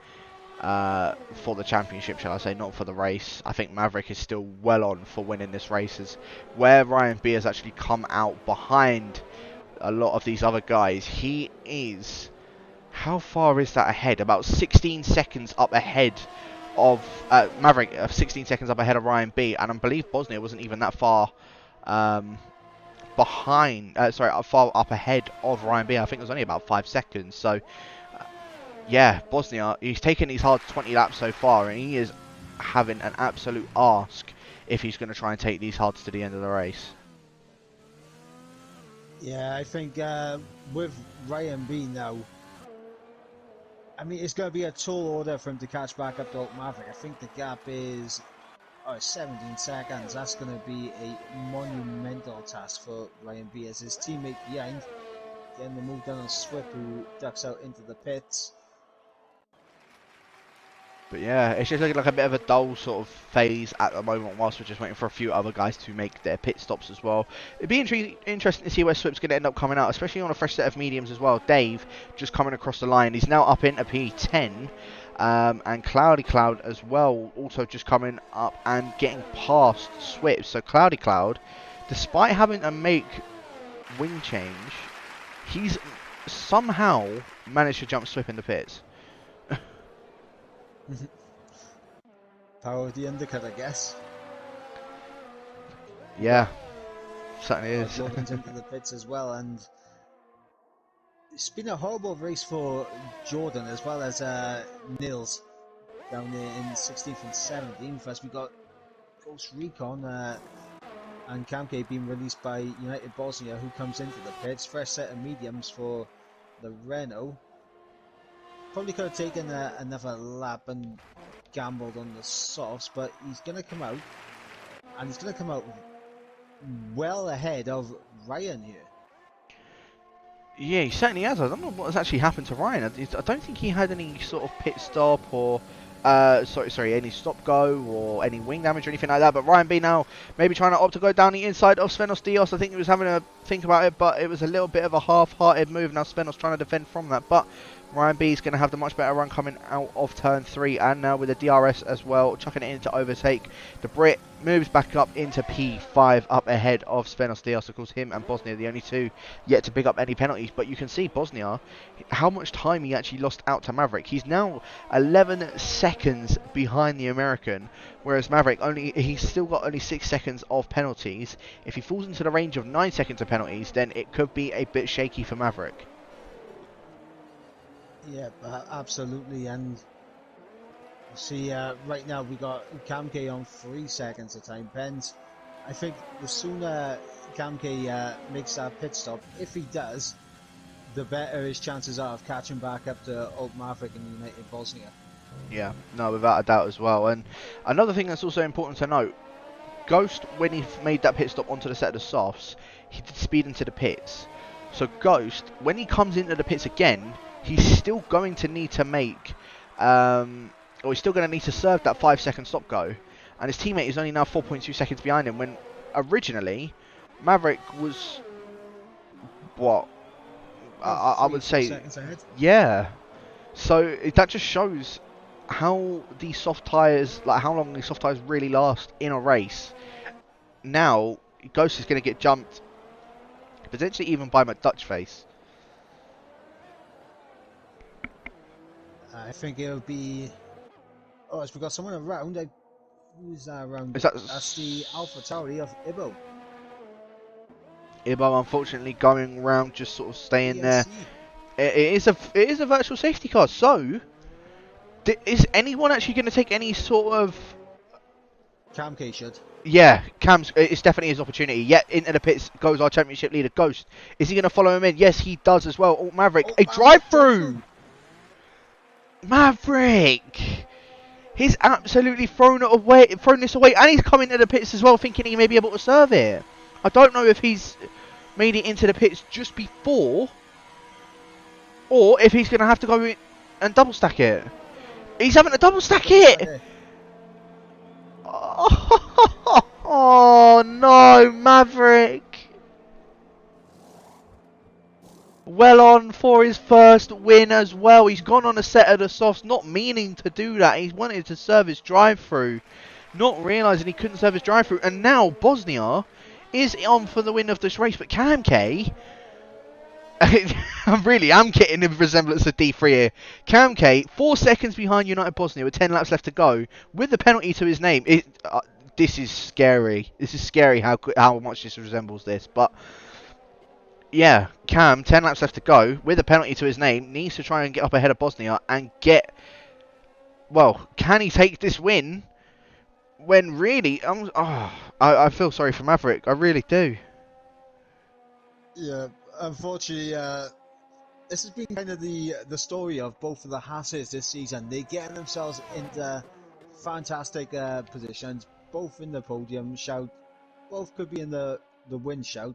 For the championship, shall I say, not for the race. I think Maverick is still well on for winning this race, as where Ryan B has actually come out behind a lot of these other guys. He is, how far is that ahead? About 16 seconds up ahead of Maverick, 16 seconds up ahead of Ryan B, and I believe Bosnia wasn't even that far behind, far up ahead of Ryan B. I think it was only about 5 seconds, so yeah, Bosnia, he's taken these hard 20 laps so far, and he is having an absolute ask if he's going to try and take these hards to the end of the race. Yeah, I think with Ryan B now, I mean, it's going to be a tall order for him to catch back up to Old Maverick. I think the gap is 17 seconds. That's going to be a monumental task for Ryan B as his teammate behind. Getting the move done on Swift, who ducks out into the pits. But yeah, it's just looking like a bit of a dull sort of phase at the moment, whilst we're just waiting for a few other guys to make their pit stops as well. It'd be interesting to see where Swift's going to end up coming out, especially on a fresh set of mediums as well. Dave just coming across the line. He's now up into P10. And Cloudy Cloud as well, also just coming up and getting past Swift. So Cloudy Cloud, despite having to make wing change, he's somehow managed to jump Swift in the pits. Power of the undercut, I guess. Yeah, certainly is. Jordan's into the pits as well, and it's been a horrible race for Jordan as well as Nils down there in 16th and 17th. As we got Ghost Recon and Kamke being released by United Bosnia, who comes into the pits. Fresh set of mediums for the Renault. Probably could have taken another lap and gambled on the softs, but he's going to come out, and he's going to come out well ahead of Ryan here. Yeah, he certainly has. I don't know what has actually happened to Ryan. I don't think he had any sort of pit stop or any stop go or any wing damage or anything like that. But Ryan B now maybe trying to opt to go down the inside of Svenos Dios. I think he was having a think about it, but it was a little bit of a half-hearted move. Now Svenos trying to defend from that, but Ryan B is going to have the much better run coming out of turn 3, and now with the DRS as well, chucking it in to overtake. The Brit moves back up into P5 up ahead of Svenos Dios. Of course, him and Bosnia are the only two yet to pick up any penalties, but you can see Bosnia, how much time he actually lost out to Maverick. He's now 11 seconds behind the American, whereas Maverick, he's still got only 6 seconds of penalties. If he falls into the range of 9 seconds of penalties, then it could be a bit shaky for Maverick. Yeah, absolutely, and see right now we got Kamke on 3 seconds of time. Pens, I think the sooner Kamke makes that pit stop, if he does, the better his chances are of catching back up to Old Maverick and United Bosnia. Yeah, no, without a doubt as well. And another thing that's also important to note, Ghost, when he made that pit stop onto the set of the softs, he did speed into the pits. So Ghost, when he comes into the pits again, he's still going to need to make, or he's still going to need to serve that 5 second stop go. And his teammate is only now 4.2 seconds behind him, when originally Maverick was, what, I would say, seconds ahead. Yeah. So that just shows how these soft tyres, like how long these soft tyres really last in a race. Now, Ghost is going to get jumped, potentially even by McDutchface. I think it'll be Oh, has we got someone around? Who's that around? Is that That's the Alpha Tauri of Ibo. Ibo unfortunately going round, just sort of staying there. BNC. It is a virtual safety car. So, is anyone actually going to take any sort of? Cam K should. Yeah, Cam's. It's definitely his opportunity. Yet into the pits goes our championship leader, Ghost. Is he going to follow him in? Yes, he does as well. Alt Maverick, a drive-through. Maverick. He's absolutely thrown this away, and he's coming to the pits as well, thinking he may be able to serve it. I don't know if he's made it into the pits just before, or if he's going to have to go in and double stack it. He's having to double stack it. Oh no, Maverick. Well on for his first win as well. He's gone on a set of the softs, not meaning to do that. He wanted to serve his drive-through, not realising he couldn't serve his drive-through. And now Bosnia is on for the win of this race. But Cam K, I'm getting a resemblance of D3 here. Cam K, 4 seconds behind United Bosnia with 10 laps left to go, with the penalty to his name. This is scary. This is scary how much this resembles this. But yeah, Cam, 10 laps left to go, with a penalty to his name, needs to try and get up ahead of Bosnia and get... Well, can he take this win? When really... I feel sorry for Maverick. I really do. Yeah, unfortunately, this has been kind of the story of both of the Hasses this season. They're getting themselves into fantastic positions, both in the podium shout, both could be in the win shout,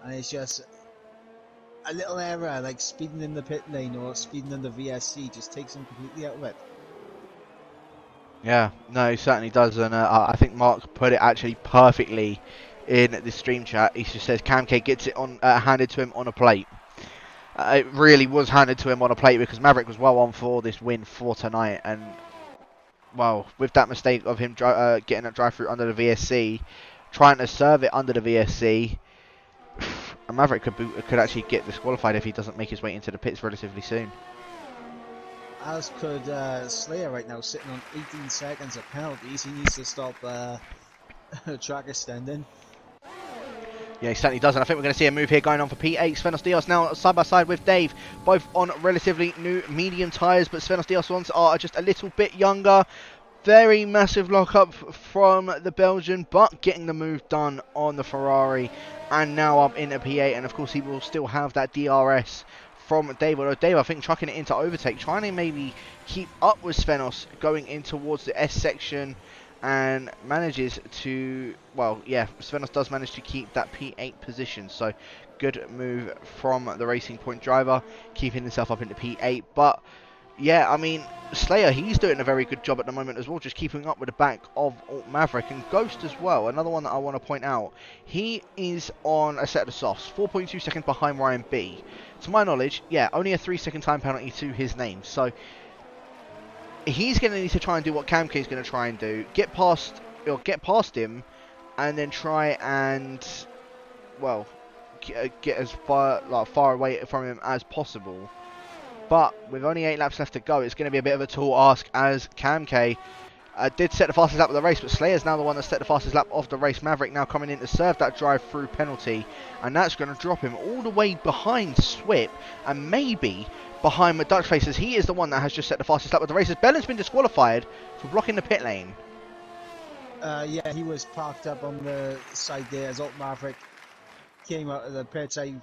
and it's just a little error like speeding in the pit lane or speeding in the VSC just takes them completely out of it. Yeah, no, he certainly does, and I think Mark put it actually perfectly in the stream chat. He just says Cam K gets it on handed to him on a plate. It really was handed to him on a plate because Maverick was well on for this win for tonight, and well, with that mistake of him getting that drive-through under the VSC, trying to serve it under the VSC, Maverick could actually get disqualified if he doesn't make his way into the pits relatively soon. As could Slayer right now, sitting on 18 seconds of penalties. He needs to stop track extending. Yeah, he certainly does, and I think we're going to see a move here going on for P8. Svenos Dios now side by side with Dave, both on relatively new medium tyres, but Svenos Dios ones are just a little bit younger. Very massive lockup from the Belgian, but getting the move done on the Ferrari, and now up into P8, and of course he will still have that DRS from Dave. Although Dave, I think, chucking it into overtake, trying to maybe keep up with Svenos going in towards the S section, and manages to, well, yeah, Svenos does manage to keep that P8 position, so good move from the Racing Point driver, keeping himself up into P8, but yeah, I mean, Slayer, he's doing a very good job at the moment as well, just keeping up with the back of Alt Maverick, and Ghost as well, another one that I want to point out. He is on a set of softs, 4.2 seconds behind Ryan B. To my knowledge, yeah, only a 3-second time penalty to his name, so he's going to need to try and do what Cam K is going to try and do, get past him, and then try and, well, get as far away from him as possible. But with only 8 laps left to go, it's going to be a bit of a tall ask, as Cam K did set the fastest lap of the race, but Slayer's now the one that set the fastest lap of the race. Maverick now coming in to serve that drive-through penalty, and that's going to drop him all the way behind Swip, and maybe behind Dutch Faces. He is the one that has just set the fastest lap of the race, as Bellin's been disqualified for blocking the pit lane. Yeah, he was parked up on the side there as Alt Maverick came out of the pits. I'm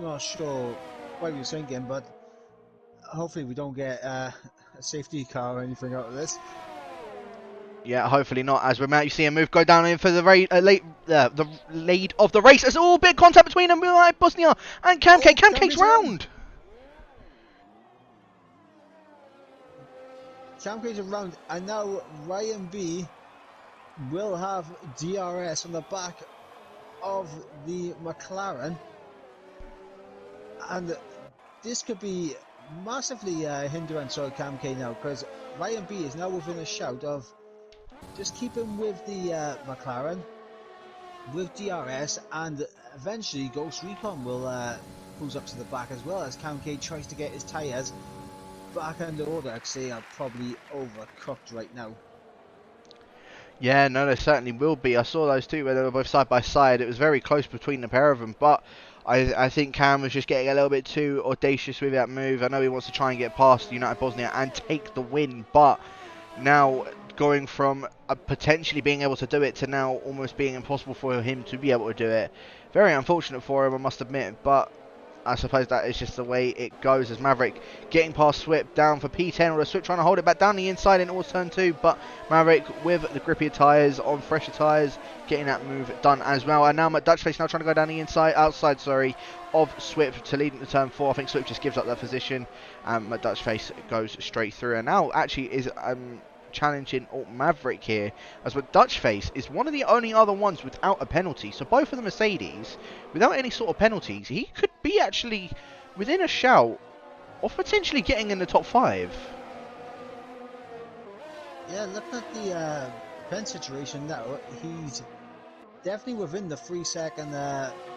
not sure what he was thinking, but hopefully we don't get a safety car or anything out of this. Yeah, hopefully not, as we're about to see a move go down in for the lead of the race. There's all big contact between them, Bosnia and Cam K. Cam K's round. Cam K's around, and now Ryan B will have DRS on the back of the McLaren, and this could be massively hindrance on Cam K now, because Ryan B is now within a shout of just keeping with the McLaren with DRS, and eventually Ghost Recon will cruise up to the back as well, as Cam K tries to get his tyres back end order, I'd say, are probably overcooked right now. Yeah, no, there certainly will be. I saw those two where they were both side by side. It was very close between the pair of them, but I think Cam was just getting a little bit too audacious with that move. I know he wants to try and get past United Bosnia and take the win, but now going from potentially being able to do it to now almost being impossible for him to be able to do it. Very unfortunate for him, I must admit, but I suppose that is just the way it goes as Maverick getting past Swip down for P10, or Swip trying to hold it back down the inside in towards turn 2, but Maverick with the grippier tyres on fresher tyres getting that move done as well. And now Dutchface now trying to go down the outside of Swip to lead into turn 4. I think Swip just gives up that position and Dutchface goes straight through, and now actually is challenging Maverick here, as Dutchface is one of the only other ones without a penalty. So both of the Mercedes, without any sort of penalties, he could be actually within a shout of potentially getting in the top 5. Yeah, looking at the pen situation now, he's definitely within the 3-second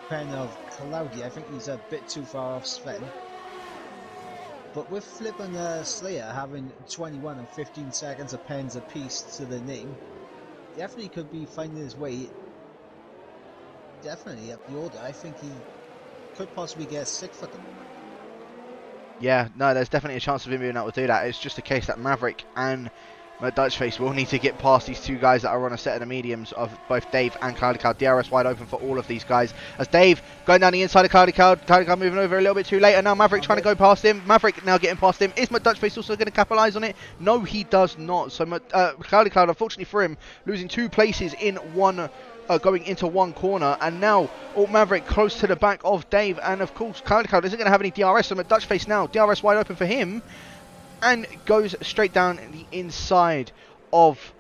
pen of Cloudy. I think he's a bit too far off Sven. But with Flip and Slayer having 21 and 15 seconds of pens apiece to the name, definitely could be finding his way definitely up the order. I think he could possibly get 6th at the moment. Yeah, no, there's definitely a chance of him being able to do that. It's just a case that Maverick and Dutchface will need to get past these two guys that are on a set of the mediums of both Dave and Cloudy Cloud. DRS wide open for all of these guys. As Dave going down the inside of Cloudy Cloud. Cloudy Cloud moving over a little bit too late. And now Maverick trying to go past him. Maverick now getting past him. Is Dutchface also going to capitalise on it? No, he does not. So Cloudy Cloud, unfortunately for him, losing 2 places in one. Going into one corner, and now Maverick close to the back of Dave, and of course Cloudy Cloud isn't going to have any DRS, so Dutchface now, DRS wide open for him, and goes straight down the inside of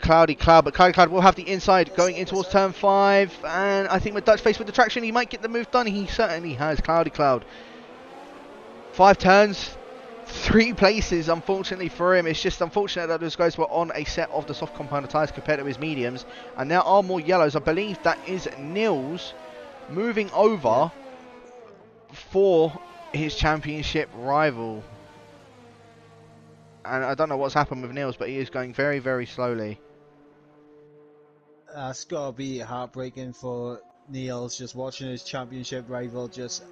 Cloudy Cloud, but Cloudy Cloud will have the inside going in towards turn 5, and I think with Dutchface with the traction he might get the move done. He certainly has. Cloudy Cloud, 5 turns, 3 places, unfortunately for him. It's just unfortunate that those guys were on a set of the soft compound tyres compared to his mediums, and there are more yellows. I believe that is Nils moving over for his championship rival, and I don't know what's happened with Nils, but he is going very, very slowly. It's got to be heartbreaking for Niels, just watching his championship rival just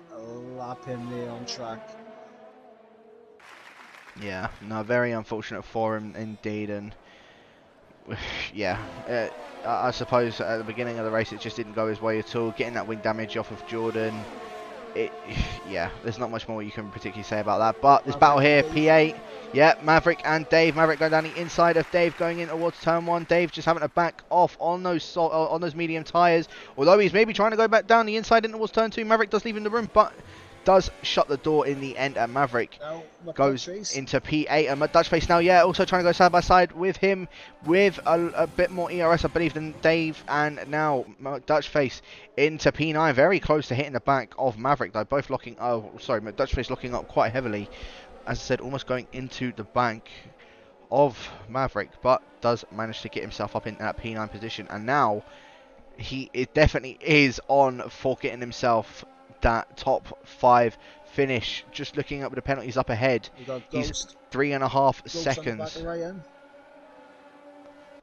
lap him there on track. Yeah, no, very unfortunate for him indeed, and yeah, I suppose at the beginning of the race it just didn't go his way at all. Getting that wing damage off of Jordan, yeah, there's not much more you can particularly say about that. But this battle here, P8, yeah, Maverick and Dave. Maverick going down the inside of Dave, going in towards turn 1. Dave just having to back off on those medium tyres, although he's maybe trying to go back down the inside in towards turn 2. Maverick does leave in the room, but does shut the door in the end, and Maverick goes into P8, and Dutchface now, yeah, also trying to go side by side with him with a bit more ERS, I believe, than Dave, and now Dutchface into P9, very close to hitting the back of Maverick, though, both locking, Dutchface locking up quite heavily, as I said, almost going into the bank of Maverick, but does manage to get himself up in that P9 position, and now it definitely is on for getting himself that top 5 finish. Just looking up with the penalties up ahead, he's 3.5 seconds.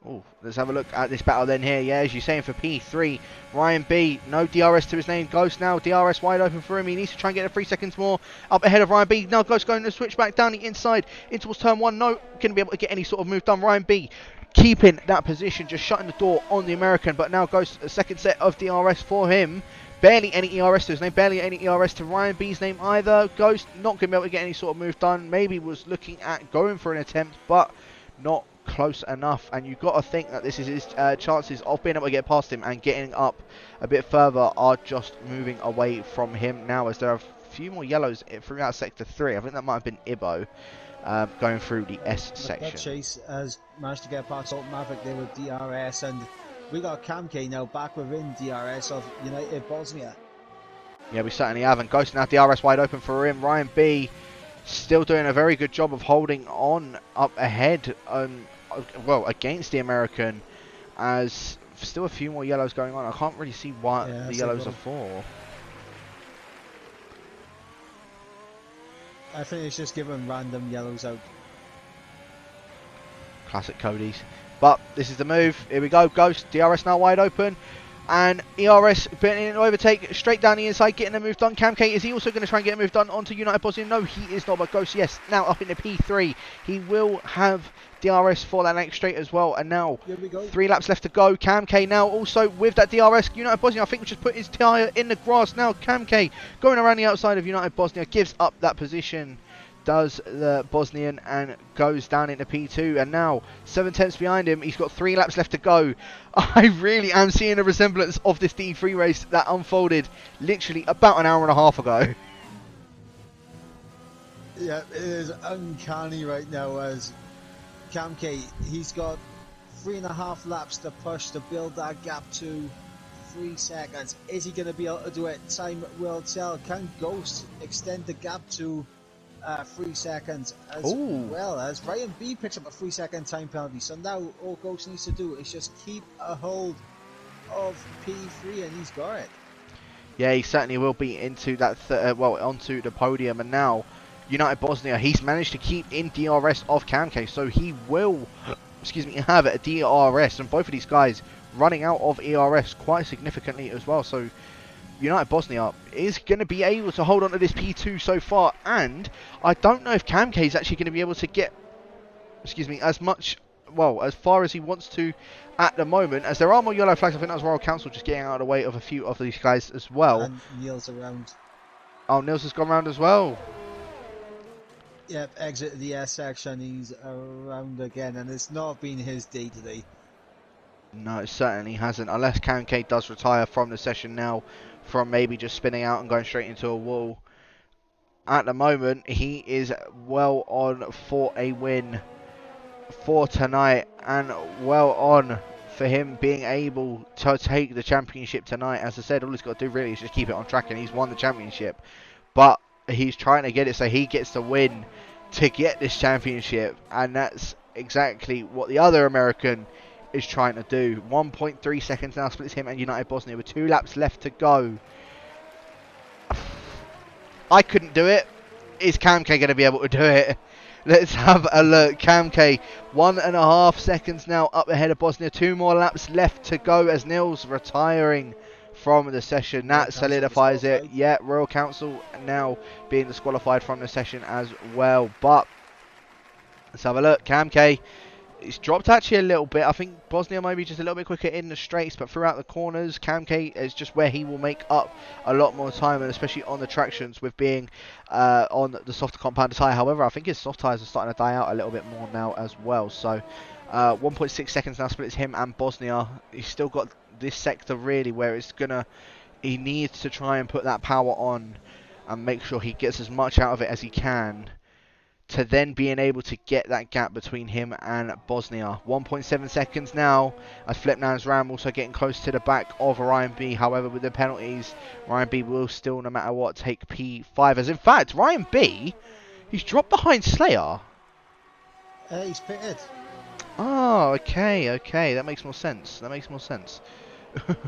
Oh, let's have a look at this battle then here. Yeah, as you're saying, for P3, Ryan B, no DRS to his name. Ghost now, DRS wide open for him. He needs to try and get 3 seconds more up ahead of Ryan B. Now Ghost going to switch back down the inside in towards turn 1. No, going to be able to get any sort of move done. Ryan B keeping that position, just shutting the door on the American, but now Ghost, a second set of DRS for him. Barely any ERS to his name, barely any ERS to Ryan B's name either. Ghost not going to be able to get any sort of move done. Maybe was looking at going for an attempt, but not close enough. And you've got to think that this is his chances of being able to get past him and getting up a bit further are just moving away from him now, as there are a few more yellows throughout Sector 3. I think that might have been Ibo going through the S section. Chase has managed to get past Alt Maverick there with DRS, and we got Cam K now back within DRS of United Bosnia. Yeah, we certainly have. And Ghost now DRS wide open for him. Ryan B still doing a very good job of holding on up ahead, well, against the American, as still a few more yellows going on. I can't really see what the yellows are for. I think it's just giving random yellows out. Classic Cody's. But this is the move. Here we go. Ghost. DRS now wide open. And ERS putting in an overtake straight down the inside, getting a move done. Cam K, is he also going to try and get a move done onto United Bosnia? No, he is not, but Ghost, yes. Now up into P3. He will have DRS for that next straight as well. And now, 3 laps left to go. Cam K now also with that DRS. United Bosnia, I think, just put his tyre in the grass. Now Cam K going around the outside of United Bosnia, gives up that position. Does the Bosnian and goes down into P2, and now 7 tenths behind him. He's got 3 laps left to go. I really am seeing a resemblance of this D3 race that unfolded literally about an hour and a half ago. Yeah, it is uncanny right now as Cam K, he's got 3.5 laps to push to build that gap to 3 seconds. Is he going to be able to do it? Time will tell. Can Ghost extend the gap to 3 seconds as well as Ryan B picks up a 3-second time penalty? So now all Ghost needs to do is just keep a hold of P3 and he's got it. Yeah, he certainly will be into that onto the podium. And now United Bosnia, he's managed to keep in DRS of Cam K, so he will have a DRS, and both of these guys running out of ERS quite significantly as well. So United Bosnia is going to be able to hold on to this P2 so far, and I don't know if Cam K is actually going to be able to get, as much, as far as he wants to at the moment, as there are more yellow flags. I think that was Royal Council just getting out of the way of a few of these guys as well. And Niels around. Oh, Niels has gone round as well. Yep, exit the S section, he's around again, and it's not been his day today. No, it certainly hasn't, unless Cam K does retire from the session now, from maybe just spinning out and going straight into a wall. At the moment, he is well on for a win for tonight, and well on for him being able to take the championship tonight. As I said, all he's got to do really is just keep it on track, and he's won the championship. But he's trying to get it so he gets the win to get this championship, and that's exactly what the other American is trying to do. 1.3 seconds now splits him and United Bosnia with 2 laps left to go. I couldn't do it. Is Cam K going to be able to do it? Let's have a look. Cam K, 1.5 seconds now up ahead of Bosnia. 2 more laps left to go as Niels retiring from the session. That solidifies it. Yeah, Royal Council now being disqualified from the session as well. But let's have a look. Cam K, it's dropped actually a little bit. I think Bosnia maybe just a little bit quicker in the straights, but throughout the corners, Cam K is just where he will make up a lot more time, and especially on the tractions with being on the softer compounded tyre. However, I think his soft tyres are starting to die out a little bit more now as well. So 1.6 seconds now splits him and Bosnia. He's still got this sector really where he needs to try and put that power on and make sure he gets as much out of it as he can, to then being able to get that gap between him and Bosnia. 1.7 seconds now as Flipnan's Ram also getting close to the back of Ryan B. However, with the penalties, Ryan B will still, no matter what, take P5. As in fact, Ryan B, he's dropped behind Slayer. He's pitted. Oh, okay. That makes more sense. I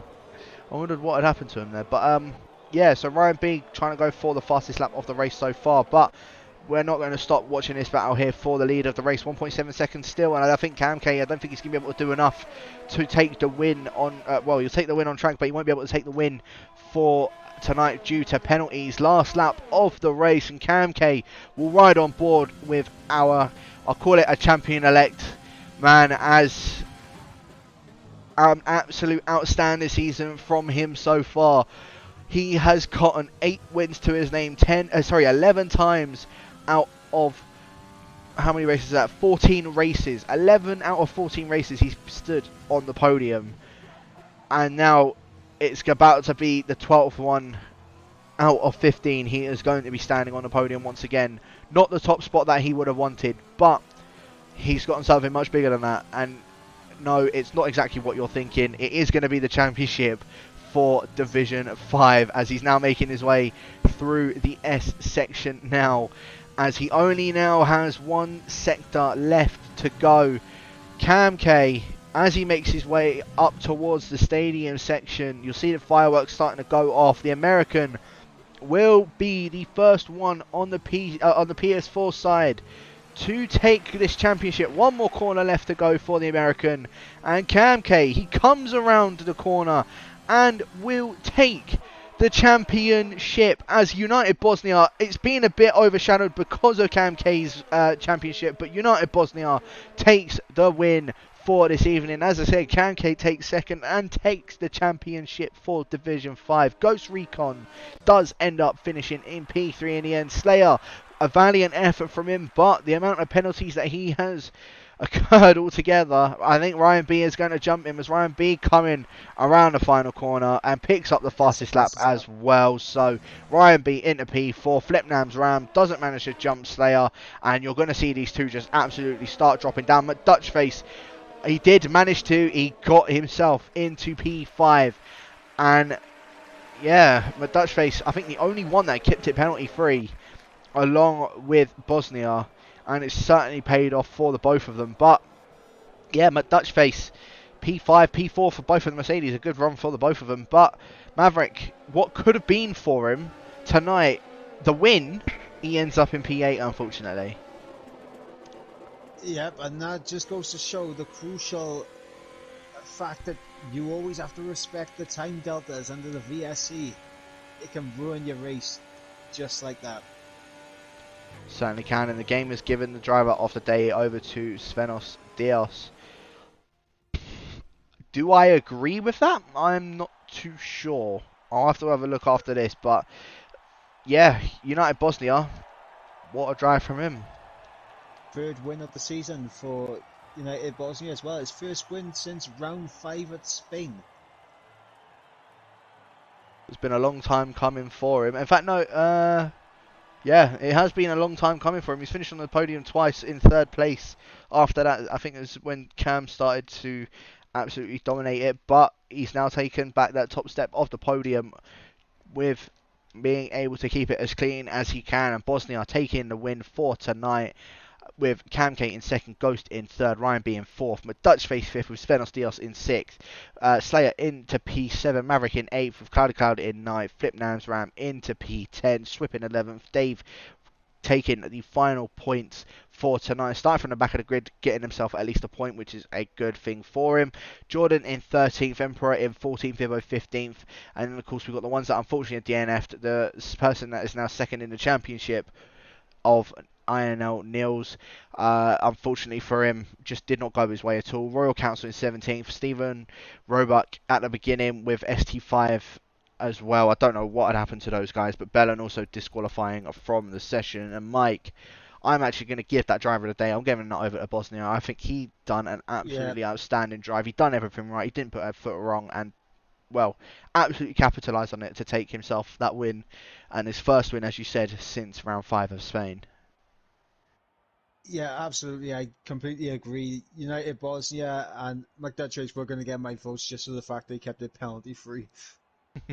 wondered what had happened to him there. But, yeah, so Ryan B trying to go for the fastest lap of the race so far. But we're not going to stop watching this battle here for the lead of the race. 1.7 seconds still, and I think Cam K, I don't think he's going to be able to do enough to take the win on, he'll take the win on track, but he won't be able to take the win for tonight due to penalties. Last lap of the race, and Cam K will ride on board with I'll call it a champion-elect, man, as absolute outstanding season from him so far. He has gotten 8 wins to his name, 11 times out of, how many races is that? 14 races. 11 out of 14 races he's stood on the podium. And now it's about to be the 12th one out of 15. He is going to be standing on the podium once again. Not the top spot that he would have wanted, but he's gotten something much bigger than that. And no, it's not exactly what you're thinking. It is going to be the championship for Division 5, as he's now making his way through the S section now, as he only now has 1 sector left to go. Cam K, as he makes his way up towards the stadium section, you'll see the fireworks starting to go off. The American will be the first one on the PS4 side to take this championship. One more corner left to go for the American, and Cam K, he comes around the corner and will take the championship as United Bosnia. It's been a bit overshadowed because of Cam K's championship, but United Bosnia takes the win for this evening. As I said, Cam K takes second and takes the championship for Division 5. Ghost Recon does end up finishing in P3 in the end. Slayer, a valiant effort from him, but the amount of penalties that he has occurred altogether, I think Ryan B is going to jump him as Ryan B coming around the final corner and picks up the fastest lap as well. So Ryan B into P4, Flipnam's Ram doesn't manage to jump Slayer, and you're going to see these two just absolutely start dropping down. McDutchface, he did manage to, he got himself into P5, and yeah, McDutchface, I think the only one that kept it penalty free along with Bosnia, and it's certainly paid off for the both of them. But yeah, McDutchface, P5, P4 for both of the Mercedes, a good run for the both of them. But Maverick, what could have been for him tonight, the win, he ends up in P8, unfortunately. Yep, and that just goes to show the crucial fact that you always have to respect the time deltas under the VSC. It can ruin your race just like that. Certainly can, and the game has given the driver of the day over to Svenos Dios. Do I agree with that? I'm not too sure. I'll have to have a look after this, but yeah, United Bosnia, what a drive from him. Third win of the season for United Bosnia as well. His first win since round 5 at Spain. It's been a long time coming for him. In fact, no, yeah, it has been a long time coming for him. He's finished on the podium twice in third place. After that, I think it was when Cam started to absolutely dominate it. But he's now taken back that top step of the podium with being able to keep it as clean as he can. And Bosnia taking the win for tonight, with Cam K in second, Ghost in third, Ryan B in fourth, McDutchface fifth with Svenos Dios in sixth, Slayer into P7, Maverick in eighth with Cloudy Cloud in ninth, Flipnam's Ram into P10, Swip in 11th, Dave taking the final points for tonight, starting from the back of the grid, getting himself at least a point, which is a good thing for him. Jordan in 13th, Emperor in 14th, Vivo 15th, and then of course we've got the ones that unfortunately DNF'd, the person that is now second in the championship of INL Nils, unfortunately for him, just did not go his way at all. Royal Council in 17th, Stephen Roebuck at the beginning with ST5 as well. I don't know what had happened to those guys, but Bellon also disqualifying from the session. And Mike, I'm actually going to give that driver of the day. I'm giving that over to Bosnia. I think he done an absolutely outstanding drive. He done everything right. He didn't put a foot wrong, and well, absolutely capitalised on it to take himself that win, and his first win, as you said, since round 5 of Spain. Yeah, absolutely. I completely agree. United Bosnia and McDutchface were going to get my votes just for the fact they kept it penalty free.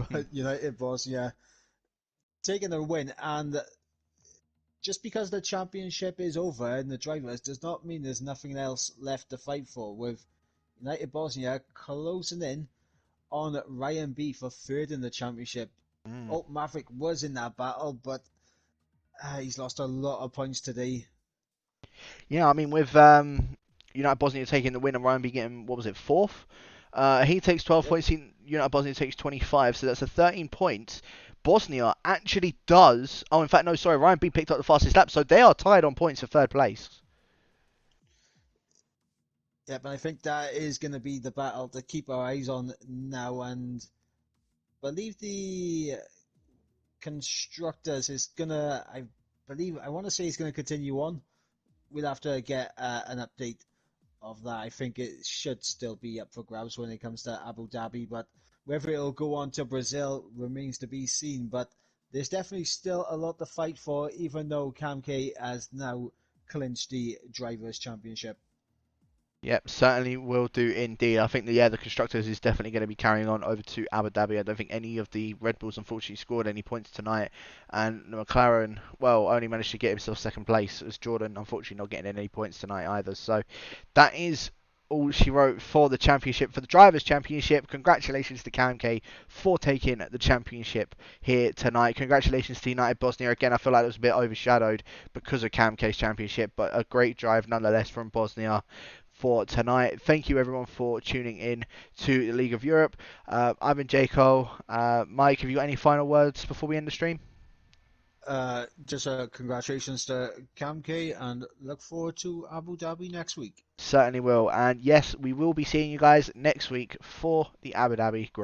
But United Bosnia taking the win, and just because the championship is over and the drivers does not mean there's nothing else left to fight for, with United Bosnia closing in on Ryan B for third in the championship. Oh, Maverick was in that battle, but he's lost a lot of points today. Yeah, I mean, with United Bosnia taking the win and Ryan B getting, what was it, fourth? He takes 12 points, United Bosnia takes 25, so that's a 13 points. Bosnia actually does... Oh, in fact, no, sorry, Ryan B picked up the fastest lap, so they are tied on points for third place. Yeah, but I think that is going to be the battle to keep our eyes on now, and I believe the constructors is going to... I want to say it's going to continue on. We'll have to get an update of that. I think it should still be up for grabs when it comes to Abu Dhabi, but whether it'll go on to Brazil remains to be seen. But there's definitely still a lot to fight for, even though Cam K has now clinched the Drivers' Championship. Yep, certainly will do indeed. I think the Constructors is definitely going to be carrying on over to Abu Dhabi. I don't think any of the Red Bulls unfortunately scored any points tonight, and the McLaren, well, only managed to get himself second place, as Jordan unfortunately not getting any points tonight either. So that is all she wrote for the championship, for the Drivers' Championship. Congratulations to Cam K for taking the championship here tonight. Congratulations to United Bosnia. Again, I feel like it was a bit overshadowed because of Cam K's championship, but a great drive nonetheless from Bosnia for tonight. Thank you everyone for tuning in to the League of Europe. I've been Jaco. Mike, have you got any final words before we end the stream? Just congratulations to Cam K, and look forward to Abu Dhabi next week. Certainly will. And yes, we will be seeing you guys next week for the Abu Dhabi Grand